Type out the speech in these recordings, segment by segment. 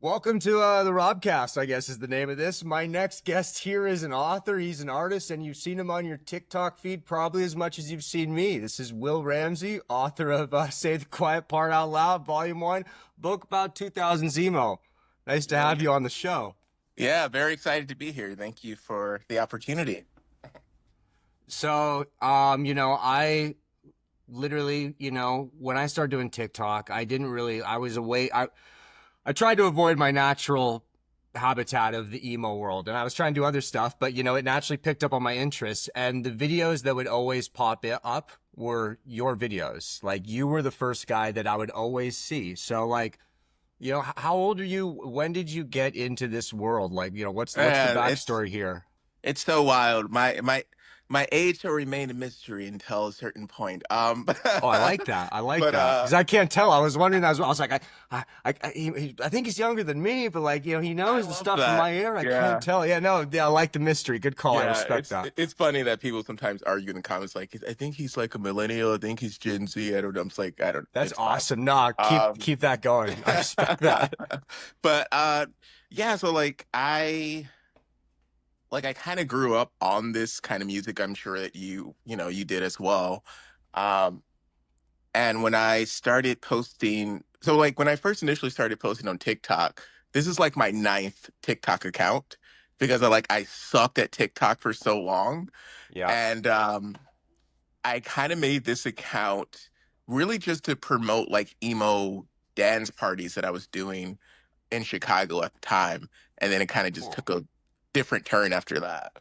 Welcome to the ROBBCAST, I guess is the name of this. My next guest here is an author. He's an artist, and you've seen him on your TikTok feed probably as much as you've seen me. This is Will Ramsey, author of Say the Quiet Part Out Loud, Volume 1, book about 2000s emo. Nice to have you on the show. Yeah, very excited to be here. Thank you for the opportunity. So, I literally, when I started doing TikTok, I was away. I tried to avoid my natural habitat of the emo world, and I was trying to do other stuff, but it naturally picked up on my interests, and the videos that would always pop up were your videos. Like, you were the first guy that I would always see. So, like, how old are you? When did you get into this world? Like, what's the Man, backstory here? it's so wild. My age will remain a mystery until a certain point. Oh, I like that. I like but that because I can't tell. I was wondering that as well. I was like, I think he's younger than me, but like, he I knows the love stuff from that. my era. I Yeah. can't tell. Yeah, no, yeah, I like the mystery. Good call. I Yeah, respect that. it's funny that people sometimes argue in the comments like, I think he's like a millennial. I think he's Gen Z. I don't know. I'm just like, I don't. That's It's fine. awesome. Nah, Um, keep that going. I respect that. but yeah. So I kind of grew up on this kind of music. I'm sure that you did as well. Um, and when I started posting, so like when I first initially started posting on TikTok, this is like my ninth TikTok account because I sucked at TikTok for so long. Yeah. And I kind of made this account really just to promote like emo dance parties that I was doing in Chicago at the time. And then it kind of just Cool. took a different turn after that.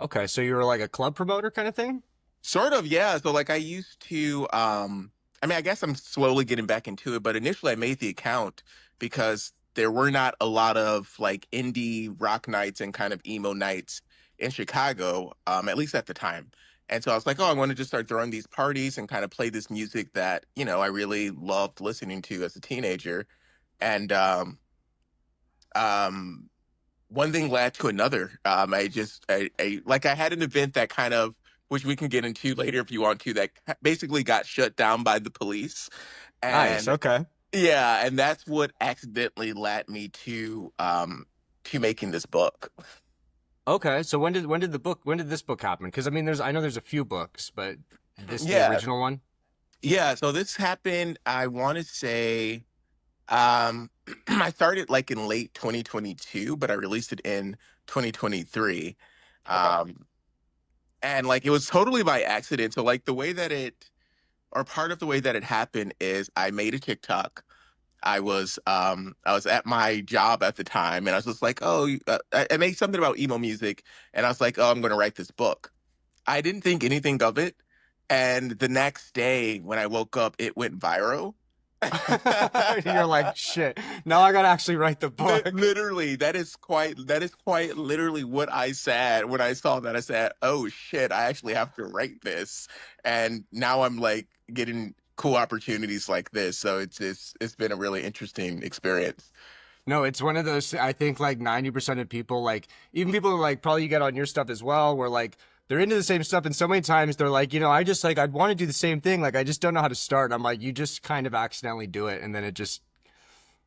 Okay, so you were like a club promoter kind of thing? Sort of, yeah. So like I used to I mean I guess I'm slowly getting back into it, but initially I made the account because there were not a lot of like indie rock nights and kind of emo nights in Chicago, at least at the time. And so I was like, oh, I want to just start throwing these parties and kind of play this music that, I really loved listening to as a teenager. And um one thing led to another. I had an event that kind of, which we can get into later if you want to, that basically got shut down by the police, Nice. and Okay. yeah, and that's what accidentally led me to making this book. Okay. So when did this book happen? Because I know there's a few books, but this the Yeah, original one? yeah. So this happened. I want to say, um, I started like in late 2022, but I released it in 2023. Okay. Um, and like it was totally by accident. So like the way that it or part of the way that it happened is I made a TikTok. I was at my job at the time and I was just like, oh, I made something about emo music and I was like, oh, I'm going to write this book. I didn't think anything of it, and the next day when I woke up it went viral. You're like, shit. Now I gotta actually write the book. Literally, that is quite literally what I said when I saw that. I said, "Oh shit, I actually have to write this." And now I'm like getting cool opportunities like this. So it's been a really interesting experience. No, it's one of those. I think like 90% of people, like even people who like probably you get on your stuff as well, where like they're into the same stuff, and so many times they're like, I just like I'd want to do the same thing, like I just don't know how to start. And I'm like, you just kind of accidentally do it, and then it just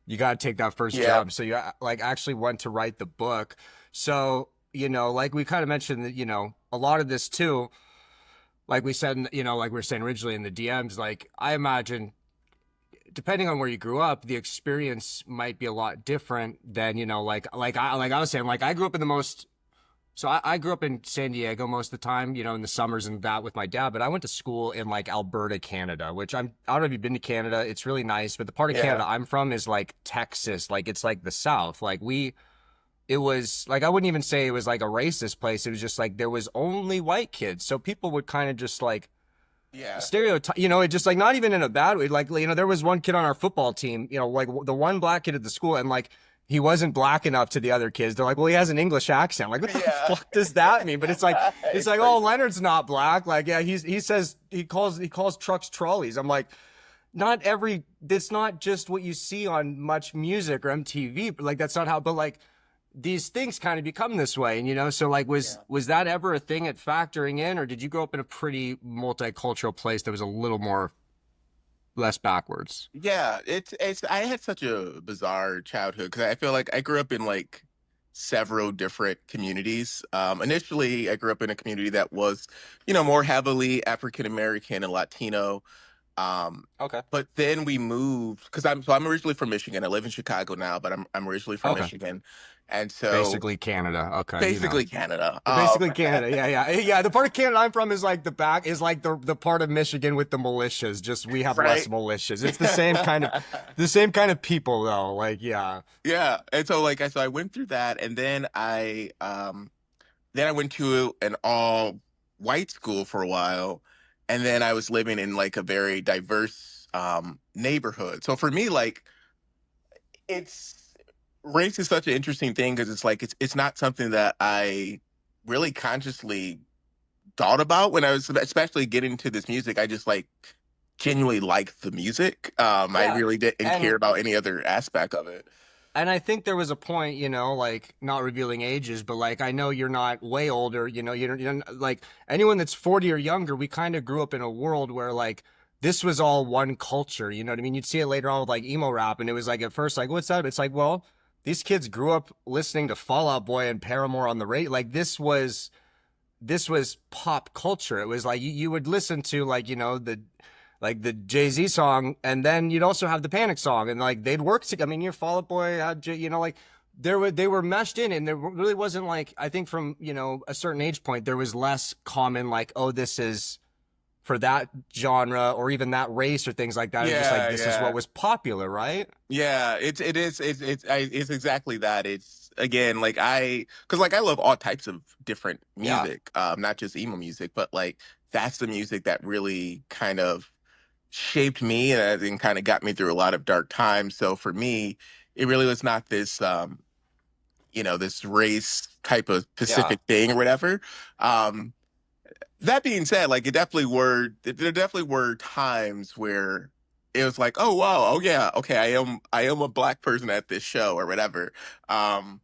you got to take that first Yeah. jump. So you like actually went to write the book. So like we kind of mentioned that a lot of this too, like we said, like we were saying originally in the DMs, like I imagine depending on where you grew up, the experience might be a lot different than like I was saying, like I grew up in the most. So I grew up in San Diego most of the time, in the summers and that with my dad. But I went to school in like Alberta, Canada, which I don't know if you've been to Canada. It's really nice, but the part of Yeah. Canada I'm from is like Texas, like it's like the South. It was like I wouldn't even say it was like a racist place. It was just like there was only white kids, so people would kind of just like Yeah. stereotype, it just like not even in a bad way. Like, there was one kid on our football team, like the one black kid at the school, and like he wasn't black enough to the other kids. They're like, well, he has an English accent. Like, what the Yeah. fuck does that mean? But it's It's like, oh, crazy. Leonard's not black. Like, yeah, he calls trucks trolleys. I'm like, it's not just what you see on Much Music or MTV, but like that's not how. But like these things kind of become this way, and so like Yeah. was that ever a thing at factoring in, or did you grow up in a pretty multicultural place that was a less backwards. Yeah, it's I had such a bizarre childhood because I feel like I grew up in like several different communities. Initially, I grew up in a community that was, more heavily African American and Latino. Um, Okay. but then we moved because I'm originally from Michigan. I live in Chicago now, but I'm originally from Okay. Michigan, and so Basically Canada. Okay, you know. basically Canada. Basically Canada. Yeah, yeah. Yeah, the part of Canada I'm from is like the part of Michigan with the militias. Just we have less Right. militias. It's the same kind of people though. Like, yeah. Yeah, and so like I went through that, and then I went to an all white school for a while, and then I was living in like a very diverse neighborhood. So for me, like it's race is such an interesting thing because it's like it's not something that I really consciously thought about when I was especially getting into this music. I just like genuinely liked the music. I Yeah. really didn't care And about any other aspect of it. and I think there was a point, like not revealing ages, but like I know you're not way older, you're like anyone that's 40 or younger, we kind of grew up in a world where like this was all one culture, you know what I mean? You'd see it later on with like emo rap, and it was like at first like what's that? It's like, well, these kids grew up listening to Fall Out Boy and Paramore on the radio. Like this was pop culture. It was like you would listen to like the Jay-Z song, and then you'd also have the Panic song, and like they'd work together. I mean, your Fall Out Boy had, like they were meshed in, and there really wasn't like, I think from, a certain age point, there was less common like, oh, this is for that genre or even that race or things like that. It's just like Yeah, this is what yeah. was popular, right? Yeah, it's exactly that. It's again like because like I love all types of different Yeah. music, not just emo music, but like that's the music that really kind of shaped me and kind of got me through a lot of dark times. So for me, it really was not this this race type of Yeah. Pacific thing or whatever. Um, that being said, like there definitely were times where it was like, oh wow, oh yeah, okay, I am a black person at this show or whatever. Um,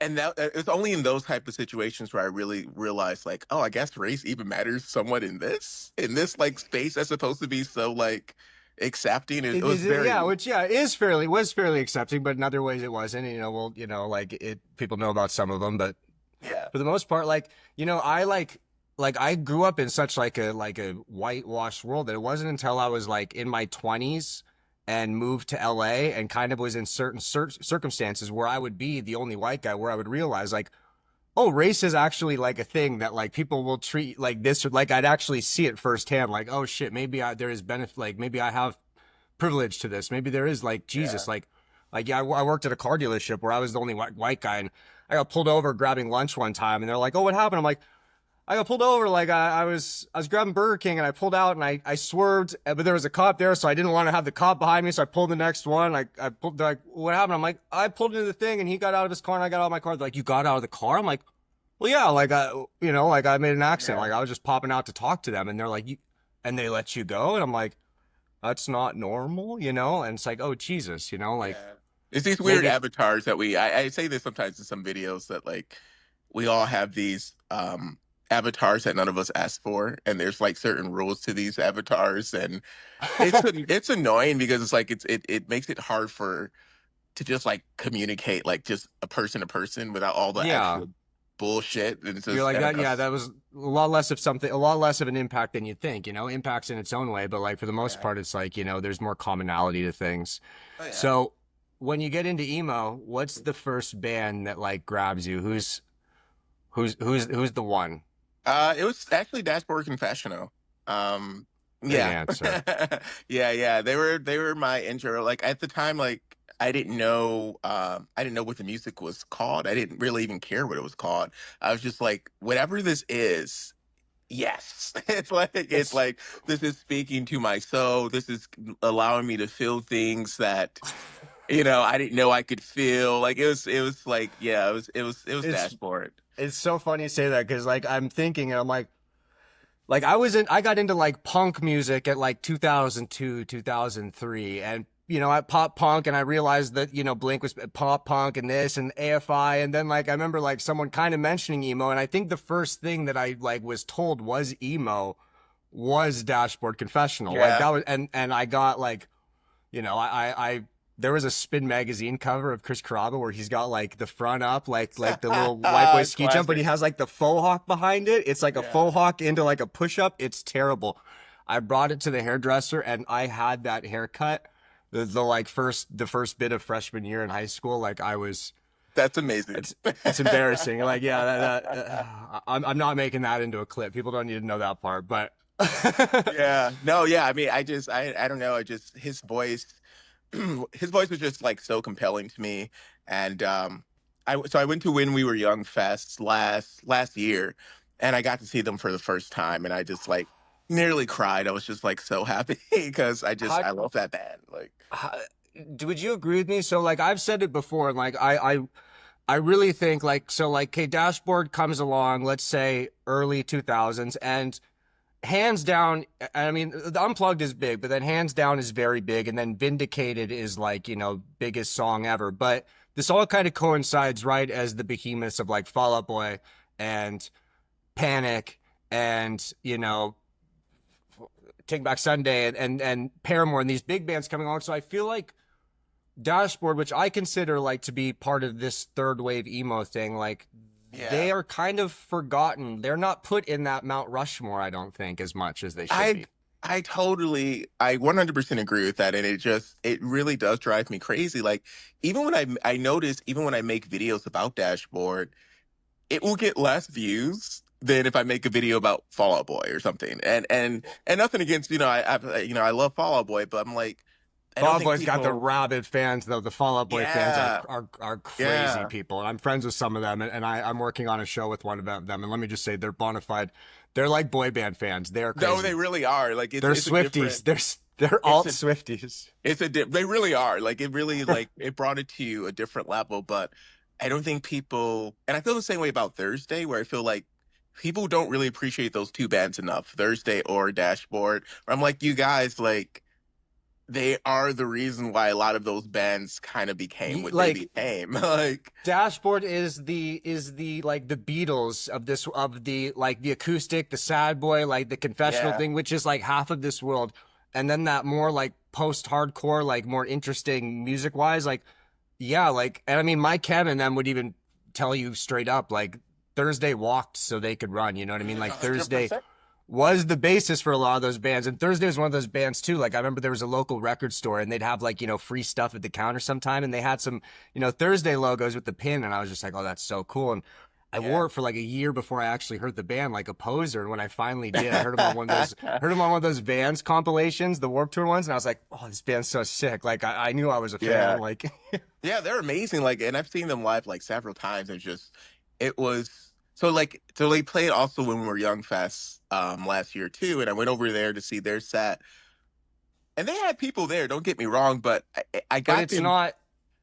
and that it's only in those type of situations where I really realized like, oh, I guess race even matters somewhat in this like space that's supposed to be so like accepting. It was Yeah, very which yeah was fairly accepting, but in other ways it wasn't. Well, like it, people know about some of them, but yeah. for the most part, like, I like I grew up in such like a whitewashed world that it wasn't until I was like in my 20s and moved to LA and kind of was in certain circumstances where I would be the only white guy, where I would realize like, oh, race is actually like a thing that like people will treat like this, or like I'd actually see it firsthand, like, oh shit, maybe there is benefit, like maybe I have privilege to this, maybe there is like Yeah. Jesus, like yeah, I worked at a car dealership where I was the only white guy, and I got pulled over grabbing lunch one time, and they're like, oh, what happened? I'm like, I got pulled over, like I was grabbing Burger King, and I pulled out, and I swerved, but there was a cop there, so I didn't want to have the cop behind me, so I pulled the next one. I pulled, they're like, what happened? I'm like, I pulled into the thing, and he got out of his car, and I got out of my car. They're like, you got out of the car? I'm like, well, yeah, like like I made an accident, Yeah. like I was just popping out to talk to them, and they're like, and they let you go, and I'm like, that's not normal, and it's like, oh Jesus, like Yeah. It's these weird maybe avatars that I say this sometimes in some videos that like we all have these avatars that none of us asked for, and there's like certain rules to these avatars, and it's annoying because it's like it makes it hard for to just like communicate like just a person to person without all the yeah. extra bullshit. And it's You're just like that, yeah, that was a lot less of an impact than you'd think, impacts in its own way, but like for the most yeah. part, it's like, there's more commonality to things. Oh yeah. So when you get into emo, what's the first band that like grabs you? Who's the one? It was actually Dashboard Confessional. Um, Great yeah, answer. yeah, yeah. They were my intro. Like at the time, like I didn't know what the music was called. I didn't really even care what it was called. I was just like, whatever this is, yes. It's It's like this is speaking to my soul. This is allowing me to feel things that I didn't know I could feel. Like it was like yeah, it was it's Dashboard. it's so funny you say that, because like I'm thinking, and I'm like I got into like punk music at like 2002, 2003, and I pop punk, and I realized that Blink was pop punk and this and AFI, and then like I remember like someone kind of mentioning emo, and I think the first thing that I like was told was emo was Dashboard Confessional. Like Yeah. that was, and I got like, there was a Spin magazine cover of Chris Carrabba where he's got like the front up, like the little white boy ski jump, but he Classic. has like the faux hawk behind it. It's like a Yeah. faux hawk into like a push up. It's terrible. I brought it to the hairdresser and I had that haircut the like the first bit of freshman year in high school. Like I was, That's amazing. it's embarrassing. Like, yeah, I'm not making that into a clip. People don't need to know that part, but Yeah. No, yeah. I mean, I don't know. I just, his voice was just like so compelling to me. And so I went to When We Were Young Fest last year, and I got to see them for the first time, and I just like nearly cried. I was just like so happy because how, I love that band. Like, how would you agree with me? So like I've said it before, and like I really think like so like okay, Dashboard comes along, let's say early 2000s, and hands down, I mean, the Unplugged is big, but then hands down is very big, and then Vindicated is like, biggest song ever. But this all kind of coincides right as the behemoths of like Fall Out Boy and Panic and, Take Back Sunday and Paramore and these big bands coming along. So I feel like Dashboard, which I consider like to be part of this third wave emo thing, like yeah. they are kind of forgotten. They're not put in that Mount Rushmore, I don't think, as much as they should I be. I 100% agree with that, and it really does drive me crazy. Like, even when I notice, even when I make videos about Dashboard, it will get less views than if I make a video about Fall Out Boy or something. And nothing against, I love Fall Out Boy, but I'm like, I Fall don't Out think Boy's got the people. rabid fans, though. The Fall Out Boy fans are Yeah, are crazy yeah. people. And I'm friends with some of them, and I'm working on a show with one of them. And let me just say, they're bona fide. They're like boy band fans. They're No, they crazy. really are. Like, They're it's a different. Swifties. They're It's alt a Swifties. they really are. Like, it really, like, it brought it to a different level. But I don't think people, and I feel the same way about Thursday, where I feel like people don't really appreciate those two bands enough, Thursday or Dashboard. Where I'm like, you guys, like, they are the reason why a lot of those bands kind of became what they Like became. Like, Dashboard is the like the Beatles of this of the like the acoustic, the sad boy, like the confessional yeah, thing, which is like half of this world, and then that more like post-hardcore, like more interesting music wise, like yeah, like and I mean Mike Chem and them would even tell you straight up like Thursday walked so they could run, you know what I mean? Like Thursday 100%. was the basis for a lot of those bands. And Thursday was one of those bands too. Like I remember there was a local record store and they'd have like, free stuff at the counter sometime. And they had some, Thursday logos with the pin. And I was just like, oh, that's so cool. And I Yeah. wore it for like a year before I actually heard the band, like a poser. And when I finally did, I heard them on one of those Vans compilations, the Warped Tour ones. And I was like, oh, this band's so sick. Like I knew I was a fan. Yeah. Like, Yeah, they're amazing. Like, and I've seen them live like several times. It was so they played also When We Were Young Fest last year too, and I went over there to see their set, and they had people there. Don't get me wrong, but I but got it's them. not,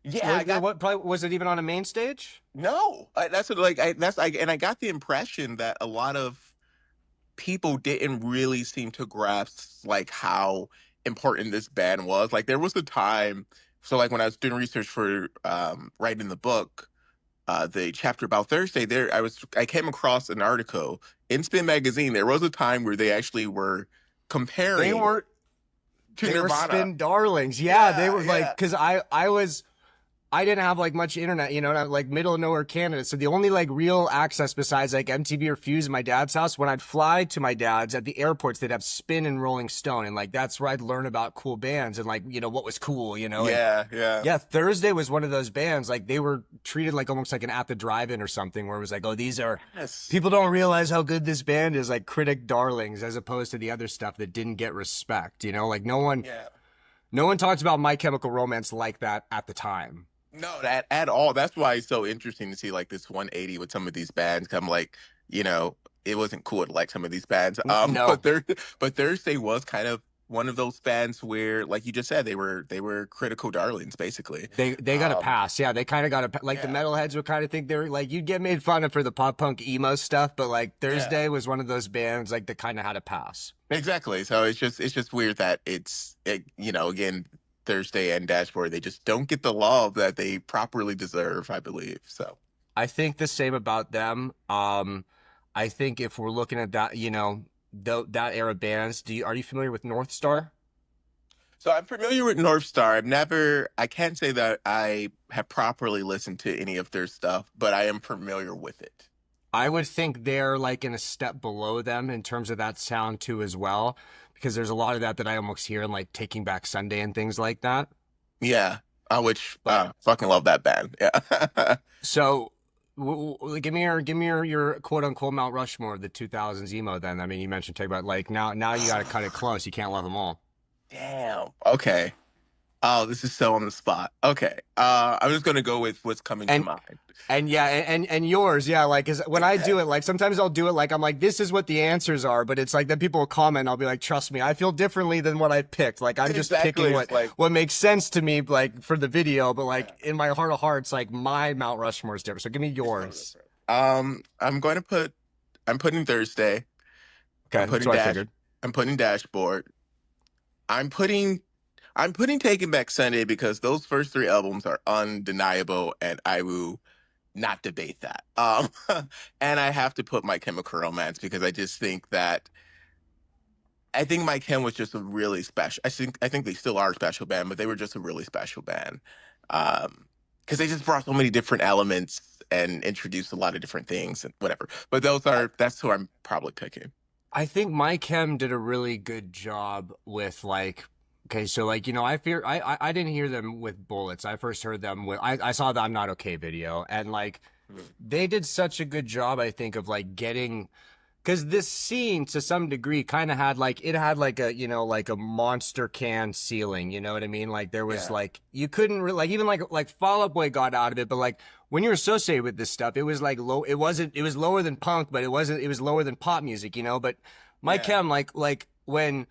Yeah, I got what probably was it even on a main stage? no. That's what like I that's I and I got the impression that a lot of people didn't really seem to grasp like how important this band was. Like, there was a time. So like when I was doing research for writing the book, the chapter about Thursday, I came across an article in Spin magazine. There was a time where they actually were They comparing were to They were Nirvana. spin darlings. Yeah, they Yeah, were like, yeah, because I didn't have like much internet, like middle of nowhere Canada. So the only like real access besides like MTV or Fuse in my dad's house, when I'd fly to my dad's at the airports, they'd have Spin and Rolling Stone. And like that's where I'd learn about cool bands and like, what was cool, And yeah, yeah. yeah, Thursday was one of those bands. Like they were treated like almost like an At the Drive-In or something where it was like, oh, these are Yes. people don't realize how good this band is, like critic darlings, as opposed to the other stuff that didn't get respect, Like Yeah. no one talks about My Chemical Romance like that at the time. No, that at all. That's why it's so interesting to see like this 180 with some of these bands. Come like, you know, it wasn't cool to like some of these bands. No, But Thursday was kind of one of those bands where, like you just said, they were critical darlings, basically. they got a Um, pass. Yeah, they kind of got a like the yeah, metalheads would kind of think they were like you'd get made fun of for the pop punk emo stuff, but like yeah, Thursday was one of those bands like that kind of had a pass. exactly. So it's just weird that again, Thursday and Dashboard, they just don't get the love that they properly deserve, I believe. So I think the same about them. I think if we're looking at that, that era bands. Are you familiar with North Star? So I'm familiar with North Star. I can't say that I have properly listened to any of their stuff, but I am familiar with it. I would think they're like in a step below them in terms of that sound too as well, because there's a lot of that I almost hear in like Taking Back Sunday and things like that. Yeah, which But fucking love that band. Yeah. so give me your quote unquote Mount Rushmore of the 2000s emo then. I mean, you mentioned Take Back, like now you got to cut it close. You can't love them all. Damn. Okay. Oh, this is so on the spot. Okay. I'm just gonna go with what's coming to And mind. And yeah, and yours, yeah, like, is when I do it, like sometimes I'll do it like I'm like, this is what the answers are, but it's like then people will comment, I'll be like, trust me, I feel differently than what I picked. Like I'm just picking Exactly. It's like, what makes sense to me, like for the video, but like in my heart of hearts, like my Mount Rushmore is different. So give me it's so yours. different. I'm going to I'm putting Thursday. I'm Okay, that's putting what I Dash. figured. I'm putting Dashboard. I'm putting I'm putting Taking Back Sunday because those first three albums are undeniable, and I will not debate that. And I have to put My Chemical Romance because I think My Chem was just a really special. I think they still are a special band, but they were just a really special band. Because they just brought so many different elements and introduced a lot of different things and whatever. But that's who I'm probably picking. I think Mike Hem did a really good job with like, okay, so like, I didn't hear them with Bullets. I first heard them with, I saw the I'm Not Okay video, and like, Mm. they did such a good job, I think, of like getting, because this scene to some degree kind of had like, it had like a, like a monster can ceiling, you know what I mean? Like there was Yeah. like, you couldn't really, like, even like Fall Out Boy got out of it, but like when you're associated with this stuff, it was like low, it was lower than punk, but it was lower than pop music, but Mike Yeah. Chem, like when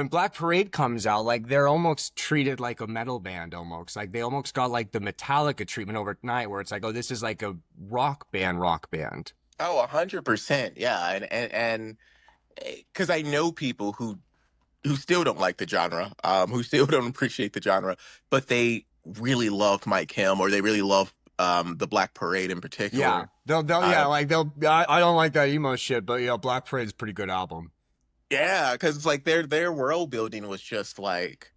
Black Parade comes out, like they're almost treated like a metal band almost. Like they almost got like the Metallica treatment overnight where it's like, oh, this is like a rock band. Oh, 100%. Yeah. And because I know people who still don't like the genre, who still don't appreciate the genre, but they really love Mike Kim or they really love the Black Parade in Yeah. particular. Yeah, Uh, like I don't like that emo shit, but Black Parade's a pretty good album. yeah, because it's like their world building was just like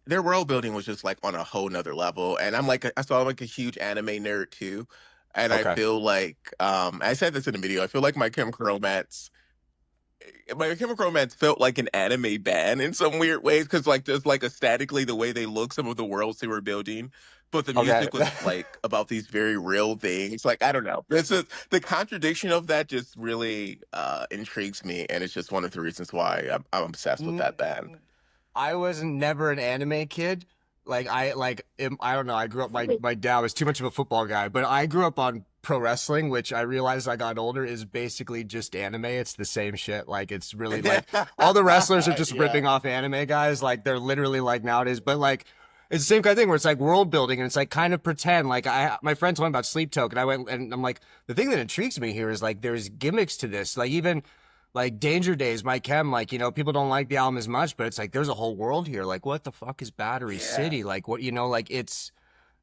their world building was just like on a whole nother level. And I saw like a huge anime nerd too. And I Okay. feel like I said this in the video, I feel like My Chemical Romance felt like an anime band in some weird ways because, like, just like aesthetically, the way they look, some of the worlds they were building, but the Okay. music was like about these very real things. Like, I don't know. This is the contradiction of that just really intrigues me, and it's just one of the reasons why I'm obsessed with that band. I was never an anime kid. I don't know. I grew up. My dad was too much of a football guy, but I grew up on pro wrestling, which I realized I got older is basically just anime. It's the same shit. Like it's really like all the wrestlers are just Yeah, ripping off anime guys. Like they're literally like nowadays, but like it's the same kind of thing where it's like world building and it's like kind of pretend. Like my friend told me about Sleep Token. I went and I'm like, the thing that intrigues me here is like there's gimmicks to this. Like even like Danger Days, Mike Chem, like, people don't like the album as much, but it's like there's a whole world here. Like, what the fuck is Battery yeah, City? Like, what, like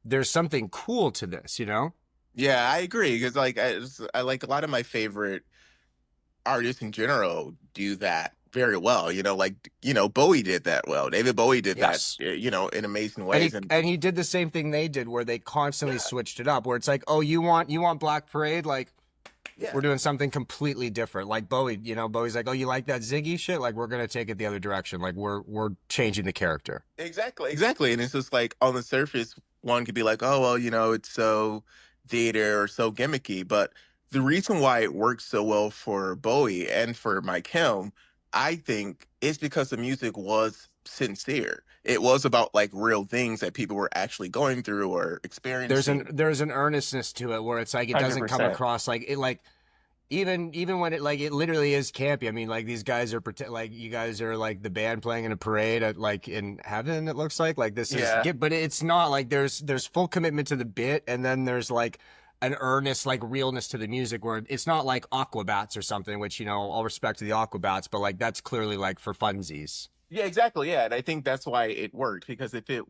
there's something cool to this? yeah. I agree because I like a lot of my favorite artists in general do that very well. Bowie did that well. David Bowie did that, Yes. in amazing And ways. he And and he did the same thing they did where they constantly yeah, switched it up, where it's like, oh, you want Black Parade? Like, yeah, we're doing something completely different. Like Bowie, Bowie's like, oh, you like that Ziggy shit? Like, we're gonna take it the other direction. Like, we're changing the character. exactly, exactly. And it's just like on the surface, one could be like, oh well, it's so theater or so gimmicky. But the reason why it works so well for Bowie and for Mike Helm, I think, is because the music was sincere. It was about like real things that people were actually going through or experiencing. There's an earnestness to it where it's like it doesn't come 100%. across like it like even when it literally is campy. I mean, like these guys are like you guys are like the band playing in a parade at like in heaven. It looks like this is, Yeah. but it's not like there's full commitment to the bit, and then there's like an earnest like realness to the music where it's not like Aquabats or something. Which all respect to the Aquabats, but like that's clearly like for funsies. Yeah, exactly. Yeah, and I think that's why it worked because if the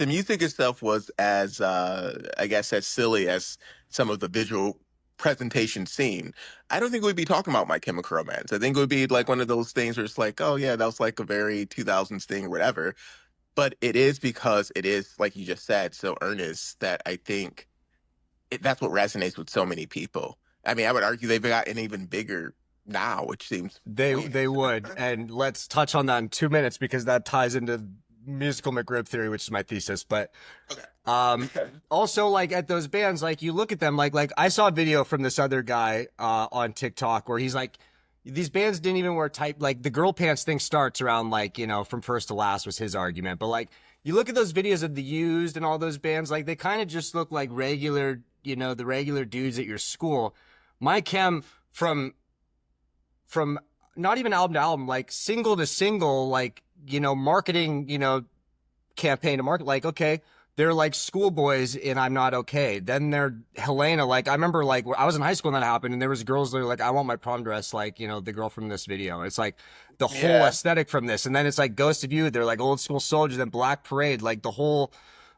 music itself was as I guess as silly as some of the visual presentation scene, I don't think we'd be talking about My Chemical Romance. I think it would be like one of those things where it's like, oh yeah, that was like a very 2000s thing or whatever. But it is because it is, like you just said, so earnest that I think that's what resonates with so many people. I mean, I would argue they've gotten even bigger now, which seems weird. They would, and let's touch on that in 2 minutes because that ties into musical McRib theory, which is my thesis. But Okay. also, like at those bands, like you look at them, like I saw a video from this other guy on TikTok where he's like, these bands didn't even wear tight, like the girl pants thing starts around like, you know, from first to last was his argument. But like you look at those videos of the Used and all those bands, like they kind of just look like regular, you know, the regular dudes at your school. My Chem from not even album to album, like single to single, like, you know, marketing, you know, campaign to market, like, okay, they're like schoolboys in I'm Not Okay. Then they're Helena. Like, I remember, like, I was in high school when that happened, and there was girls that were like, I want my prom dress, like, you know, the girl from this video. It's like the whole Yeah. aesthetic from this. And then it's like Ghost of You. They're like Old School Soldiers and Black Parade, like the whole,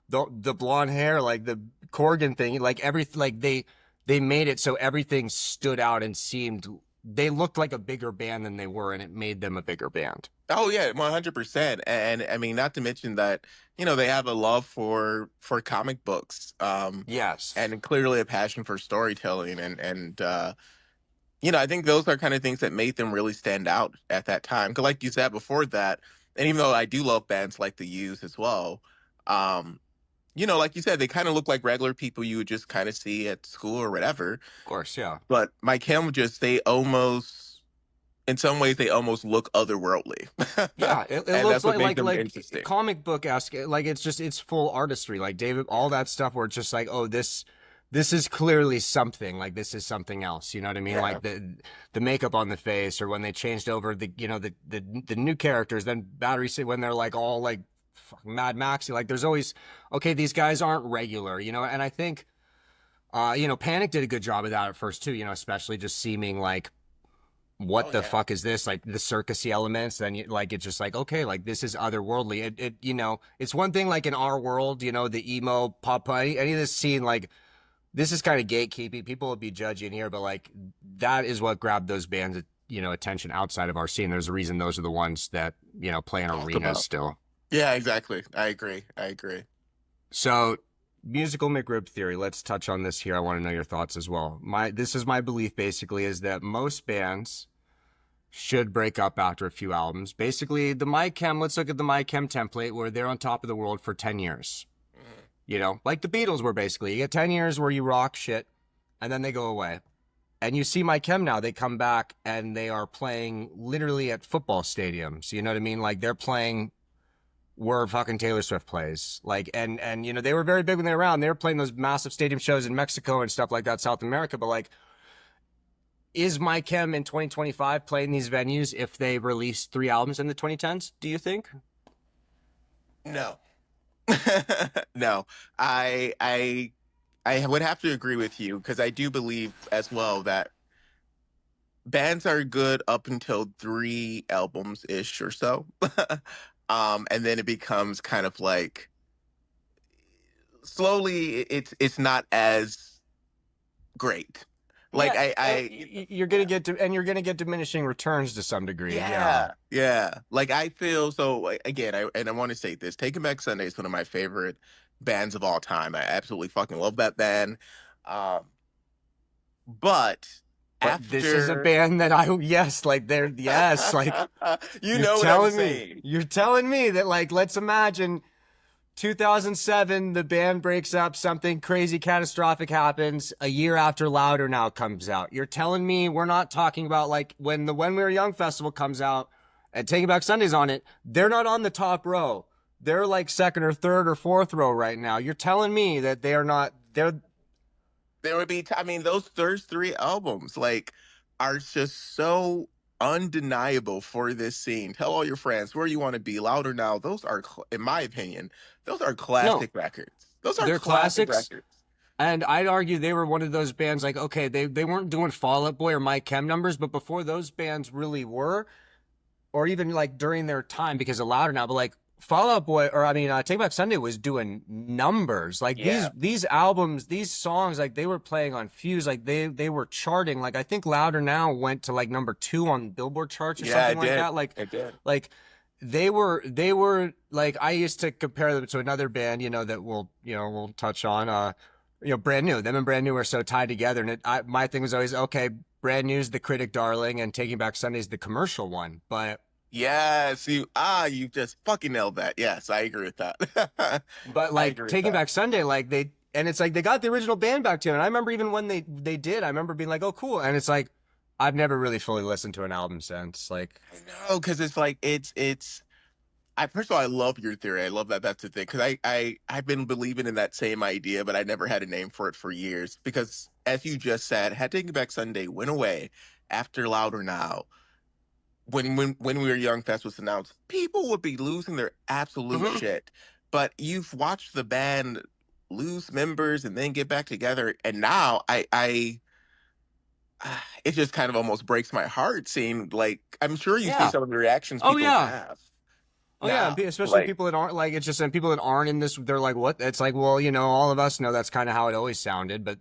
the blonde hair, like the Corgan thing, like everything, like they made it so everything stood out and seemed, they looked like a bigger band than they were, and it made them a bigger band. Oh yeah, 100%. And I mean, not to mention that, you know, they have a love for comic books, Yes. and clearly a passion for storytelling, and you know, I think those are kind of things that made them really stand out at that time. Because, like you said before that, and even though I do love bands like the Used as well, um, you know, like you said, they kind of look like regular people you would just kind of see at school or whatever. Of course, yeah. But my Chem just they almost, in some ways, they almost look otherworldly, Yeah, it and looks that's what made like them like interesting. comic book esque. Like it's just it's full artistry. Like David, all that stuff where it's just like, oh, this is clearly something. Like this is something else. You know what I mean? Yeah. Like the makeup on the face, or when they changed over the you know the new characters. Then Battery City when they're like all like Mad Maxy. Like there's always okay, these guys aren't regular. You know, and I think you know Panic did a good job of that at first too. You know, especially just seeming like what Oh the yeah. fuck is this? Like the circusy elements, then you, like it's just like okay, like this is otherworldly. It you know, it's one thing like in our world, you know, the emo pop any of this scene, like this is kind of gatekeeping. People would be judging here, but like that is what grabbed those bands, you know, attention outside of our scene. There's a reason those are the ones that you know play in Talk arenas about. still. Yeah, exactly. I agree. I agree. So musical McRib theory. Let's touch on this here. I want to know your thoughts as well. This is my belief basically is that most bands should break up after a few albums. Basically, the My Chem, let's look at the My Chem template where they're on top of the world for 10 years. Mhm. You know, like the Beatles were basically. You get 10 years where you rock shit and then they go away. And you see My Chem now, they come back and they are playing literally at football stadiums. You know what I mean? Like they're playing where fucking Taylor Swift plays. Like, and you know, they were very big when they were around. They were playing those massive stadium shows in Mexico and stuff like that, South America. But like, is My Chem in 2025 playing these venues if they release 3 albums in the 2010s? Do you think? No. No. I I I would have to agree with you because I do believe as well that bands are good up until 3 albums ish or so. And then it becomes kind of like slowly it's not as great. Like Yeah, I you're gonna get to, and you're gonna get diminishing returns to some degree. Yeah. Yeah, yeah. Like I feel so. Again, I want to say this. Taking Back Sunday is one of my favorite bands of all time. I absolutely fucking love that band. Um, but But this is a after, band that yes, like they're, yes, like you know what I'm saying. you're telling me that, like, let's imagine 2007, the band breaks up, something crazy catastrophic happens a year after Louder Now comes out. You're telling me we're not talking about like when the When We Were Young festival comes out and Taking Back Sundays on it, they're not on the top row. They're like second or third or fourth row right now. You're telling me that they are not, they're, There would be, I mean, those first 3 albums like are just so undeniable for this scene. Tell all your friends where you want to be. Louder Now. Those are, in my opinion, those are no, classic records. Those are they're classic classics. records. And I'd argue they were one of those bands like, okay, they weren't doing Fall Out Boy or My Chem numbers, but before those bands really were, or even like during their time because of Louder Now, but like Fall Out Boy, or I mean, Take Back Sunday was doing numbers. Like Yeah. these albums, these songs, like they were playing on Fuse, like they were charting. Like I think Louder Now went to like number 2 on Billboard charts or Yeah, something it like did. that. It did. Like they were like I used to compare them to another band, that we'll touch on. Brand New. Them and Brand New are so tied together, and my thing was always okay. Brand New's the critic darling, and Taking Back Sunday's the commercial one, but. Yes, you just fucking nailed that. Yes, I agree with that. But I like agree with Taking that. Back Sunday, like it's like they got the original band back to him. And I remember even when they did, I remember being like, oh cool. And it's like I've never really fully listened to an album since. Like I know, because it's like it's. I first of all, I love your theory. I love that that's the thing because I've been believing in that same idea, but I never had a name for it for years. Because as you just said, had Taking Back Sunday went away after Louder Now, when We Were Young Fest was announced, people would be losing their absolute mhm. shit. But you've watched the band lose members and then get back together, and now it just kind of almost breaks my heart seeing like I'm sure you see Yeah. some of the reactions Oh people yeah. have Oh yeah, and now. especially Like, people that aren't like it's just and people that aren't in this, they're like, what? It's like, well, all of us know that's kind of how it always sounded, but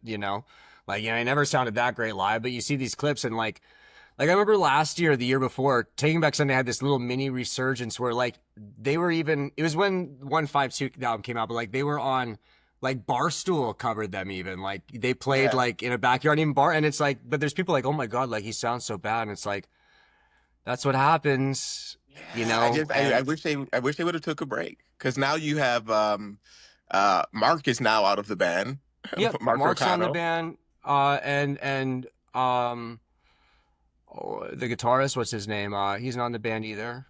like it never sounded that great live. But you see these clips and like I remember last year, the year before, Taking Back Sunday had this little mini resurgence where like they were even. It was when 152 album came out, but like they were on. Like Barstool covered them even like they played yeah. like in a backyard even bar and it's like but there's people like oh my god like he sounds so bad and it's like that's what happens Yeah, I and wish they would have took a break because now you have Mark is now out of the band. yep, Mark Mark's on the Rocano. band, and the guitarist, what's his name? He's not on the band either.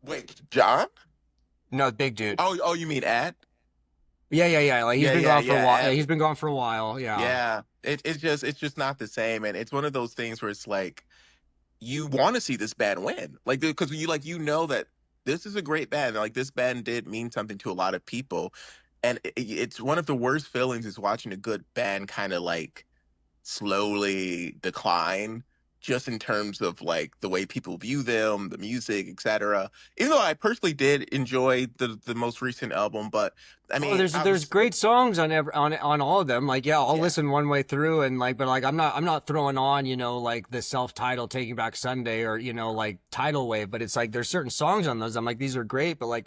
Wait, John? No, big dude. Oh, you mean Ed? Yeah. Like he's Yeah, been yeah, gone for a yeah. while. Yeah, Ed. he's been gone for a while. Yeah. Yeah. It's just not the same, and it's one of those things where it's like you want to see this band win, like because you know that this is a great band, like this band did mean something to a lot of people, and it's one of the worst feelings is watching a good band kind of like slowly decline just in terms of like the way people view them, the music, etc. Even though I personally did enjoy the most recent album, but I Oh, mean, there's obviously, great songs on all of them. Like, yeah, I'll yeah, listen one way through and like, but like I'm not throwing on, like the self-titled Taking Back Sunday or, like Tidal Wave, but it's like there's certain songs on those. I'm like, these are great, but like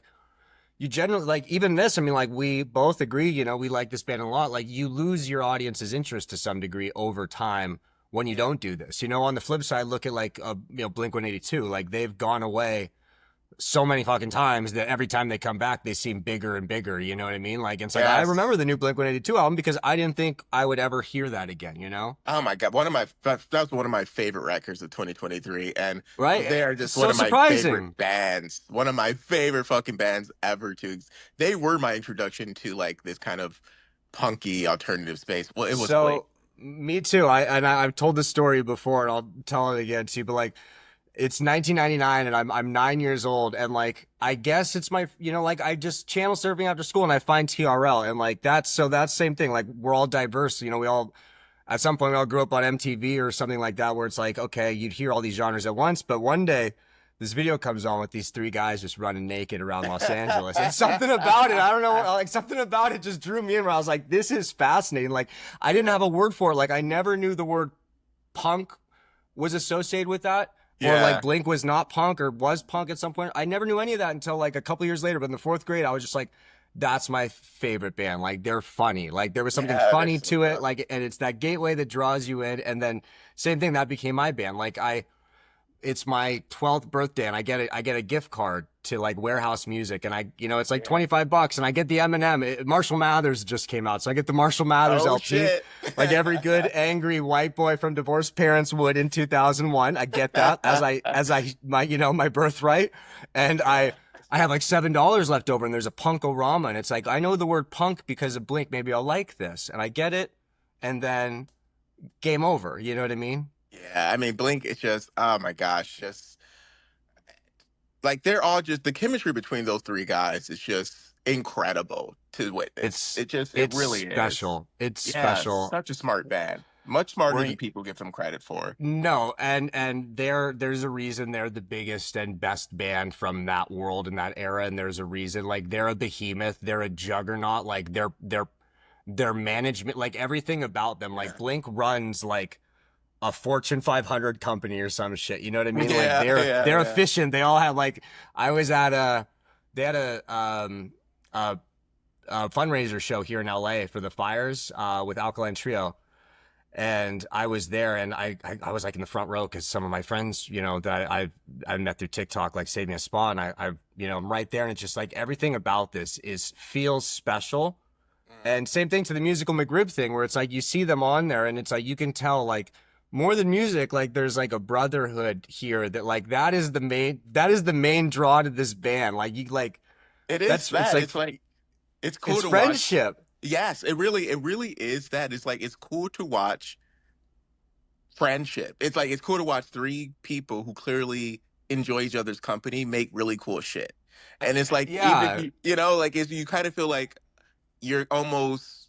you generally like even this, I mean, like we both agree, we like this band a lot. Like you lose your audience's interest to some degree over time when you yeah, don't do this. On the flip side, look at like Blink 182. Like they've gone away so many fucking times that every time they come back, they seem bigger and bigger. You know what I mean? Like, it's like I yes. remember the new Blink 182 album because I didn't think I would ever hear that again. Oh my God, that was one of my favorite records of 2023, and Right? they are It's just one so of my favorite surprising. bands, one of my favorite fucking bands ever. They were my introduction to like this kind of punky alternative space. Well, it was Blink. So, me too. I've told this story before and I'll tell it again too, but like, it's 1999 and I'm 9 years old and like I guess it's my like I just channel surfing after school and I find TRL and like that's same thing like we're all diverse we all at some point we all grew up on MTV or something like that where it's like okay you'd hear all these genres at once but one day this video comes on with these three guys just running naked around Los Angeles and something about it I don't know like something about it just drew me in where I was like this is fascinating like I didn't have a word for it like I never knew the word punk was associated with that or like Yeah, Blink was not punk or was punk at some point. I never knew any of that until like a couple years later. But in the fourth grade, I was just like, that's my favorite band. Like they're funny. Like there was something yeah, they're funny so to it. good. Like, and it's that gateway that draws you in. And then same thing that became my band. Like it's my 12th birthday and I get a gift card to like Warehouse Music and it's like Yeah. $25 and I get the Eminem. Marshall Mathers just came out. So I get the Marshall Mathers Oh LP shit. like every good angry white boy from divorced parents would in 2001. I get that as I my my birthright and Yeah. I have like $7 left over and there's a Punk-O-Rama and it's like I know the word punk because of Blink. Maybe I'll like this and I get it and then game over. You know what I mean? Yeah, I mean, Blink, it's just, oh my gosh, just like they're all just the chemistry between those three guys is just incredible to witness. It's It it's really is. special. It's Yeah, special. such a smart band. Much smarter Where than people give them credit for. no, and there's a reason they're the biggest and best band from that world and that era, and there's a reason like they're a behemoth, they're a juggernaut, like their management, like everything about them, like Yeah. Blink runs like a Fortune 500 company or some shit. You know what I mean? Like Yeah, yeah, they're yeah. efficient. They all have like I was at a they had a, a fundraiser show here in LA for the fires with Alkaline Trio, and I was there, and I was like in the front row because some of my friends, you know, that I met through TikTok, like saved me a spot, and I you know I'm right there, and it's just like everything about this is feels special, and same thing to the musical McRib thing, where it's like you see them on there, and it's like you can tell like more than music, like there's like a brotherhood here that like that is the main draw to this band, like you like It is that's it's that. like It's like it's cool it's to watch. friendship. Yes, it really is that. It's like it's cool to watch friendship. It's like it's cool to watch three people who clearly enjoy each other's company make really cool shit. And it's like even Yeah, you know, like it's, you kind of feel like you're almost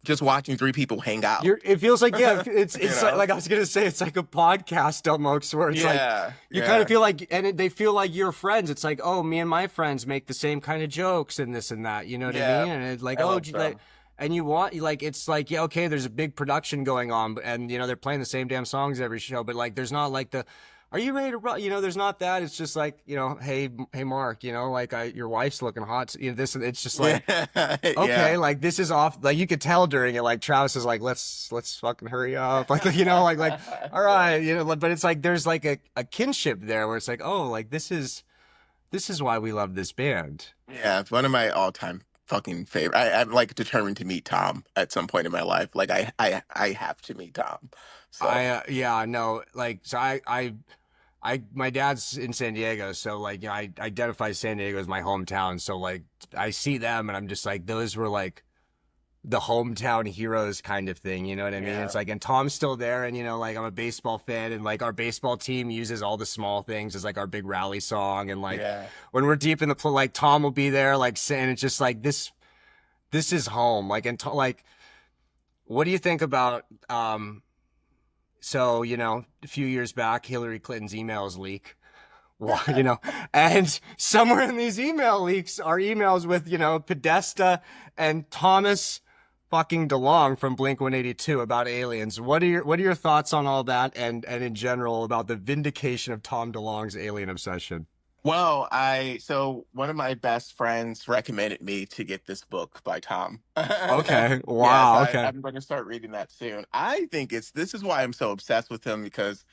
just watching three people hang out. it feels like yeah, You it's know? like I was gonna say it's like a podcast almost where it's like Yeah, you kind of yeah. feel like they feel like you're friends. It's like oh, me and my friends make the same kind of jokes and this and that. You know what I Yeah. mean? And it's like I oh, love like, them. and you want like it's like yeah, okay, there's a big production going on, and you know they're playing the same damn songs every show, but like there's not like the are you ready to run? You know, there's not that. It's just like you know, hey, Mark, you know, like your wife's looking hot. You know, this. It's just like Yeah. okay, Yeah. like this is off. Like you could tell during it, like Travis is like, let's fucking hurry up, like you know, like all right, you know. But it's like there's like a kinship there where it's like, oh, like this is why we love this band. Yeah, it's one of my all-time fucking favorite. I'm like determined to meet Tom at some point in my life. Like I have to meet Tom. So Yeah, no, like so my dad's in San Diego, so like you know, I identify San Diego as my hometown. So like I see them, and I'm just like those were like the hometown heroes kind of thing, you know what I mean? It's yeah, like, and Tom's still there, and you know, like I'm a baseball fan, and like our baseball team uses all the small things as like our big rally song, and like yeah. when we're deep in the like Tom will be there, like saying it's just like this is home, like and like what do you think about so you know a few years back Hillary Clinton's emails leak. Well, you know, and somewhere in these email leaks are emails with, you know, Podesta and Thomas fucking DeLonge from Blink 182 about aliens. What are your thoughts on all that and in general about the vindication of Tom DeLonge's alien obsession? Well, I so one of my best friends recommended me to get this book by Tom. Okay. Yeah, so Wow. Okay. I'm going to start reading that soon. I think it's this is why I'm so obsessed with him because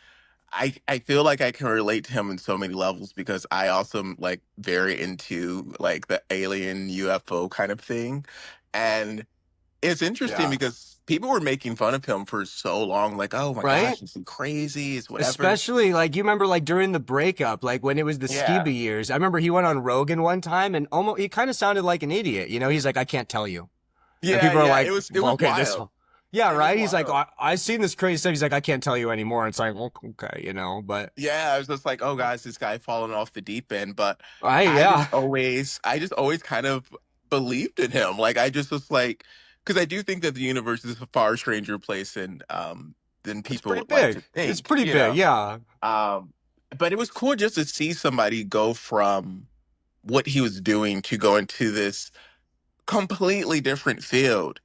I feel like I can relate to him in so many levels because I also am like very into like the alien UFO kind of thing. And it's interesting Yeah. because people were making fun of him for so long, like, oh my Right? gosh, is he crazy? Is whatever. Especially like you remember like during the breakup, like when it was the Yeah. Skiba years. I remember he went on Rogan one time and almost he kind of sounded like an idiot. You know, he's like, I can't tell you. And Yeah, people are yeah. like, It well, was okay, this, wild. yeah, It was right. He's like, wild. I seen this crazy stuff. He's like, I can't tell you anymore. It's like, well, okay, you know, but Yeah, I was just like, oh guys, this guy falling off the deep end. But yeah, I just always kind of believed in him. Like I just was like, because I do think that the universe is a far stranger place than it's people pretty would like to big. It's think, pretty you big. know. Yeah, Um, but it was cool just to see somebody go from what he was doing to go into this completely different field,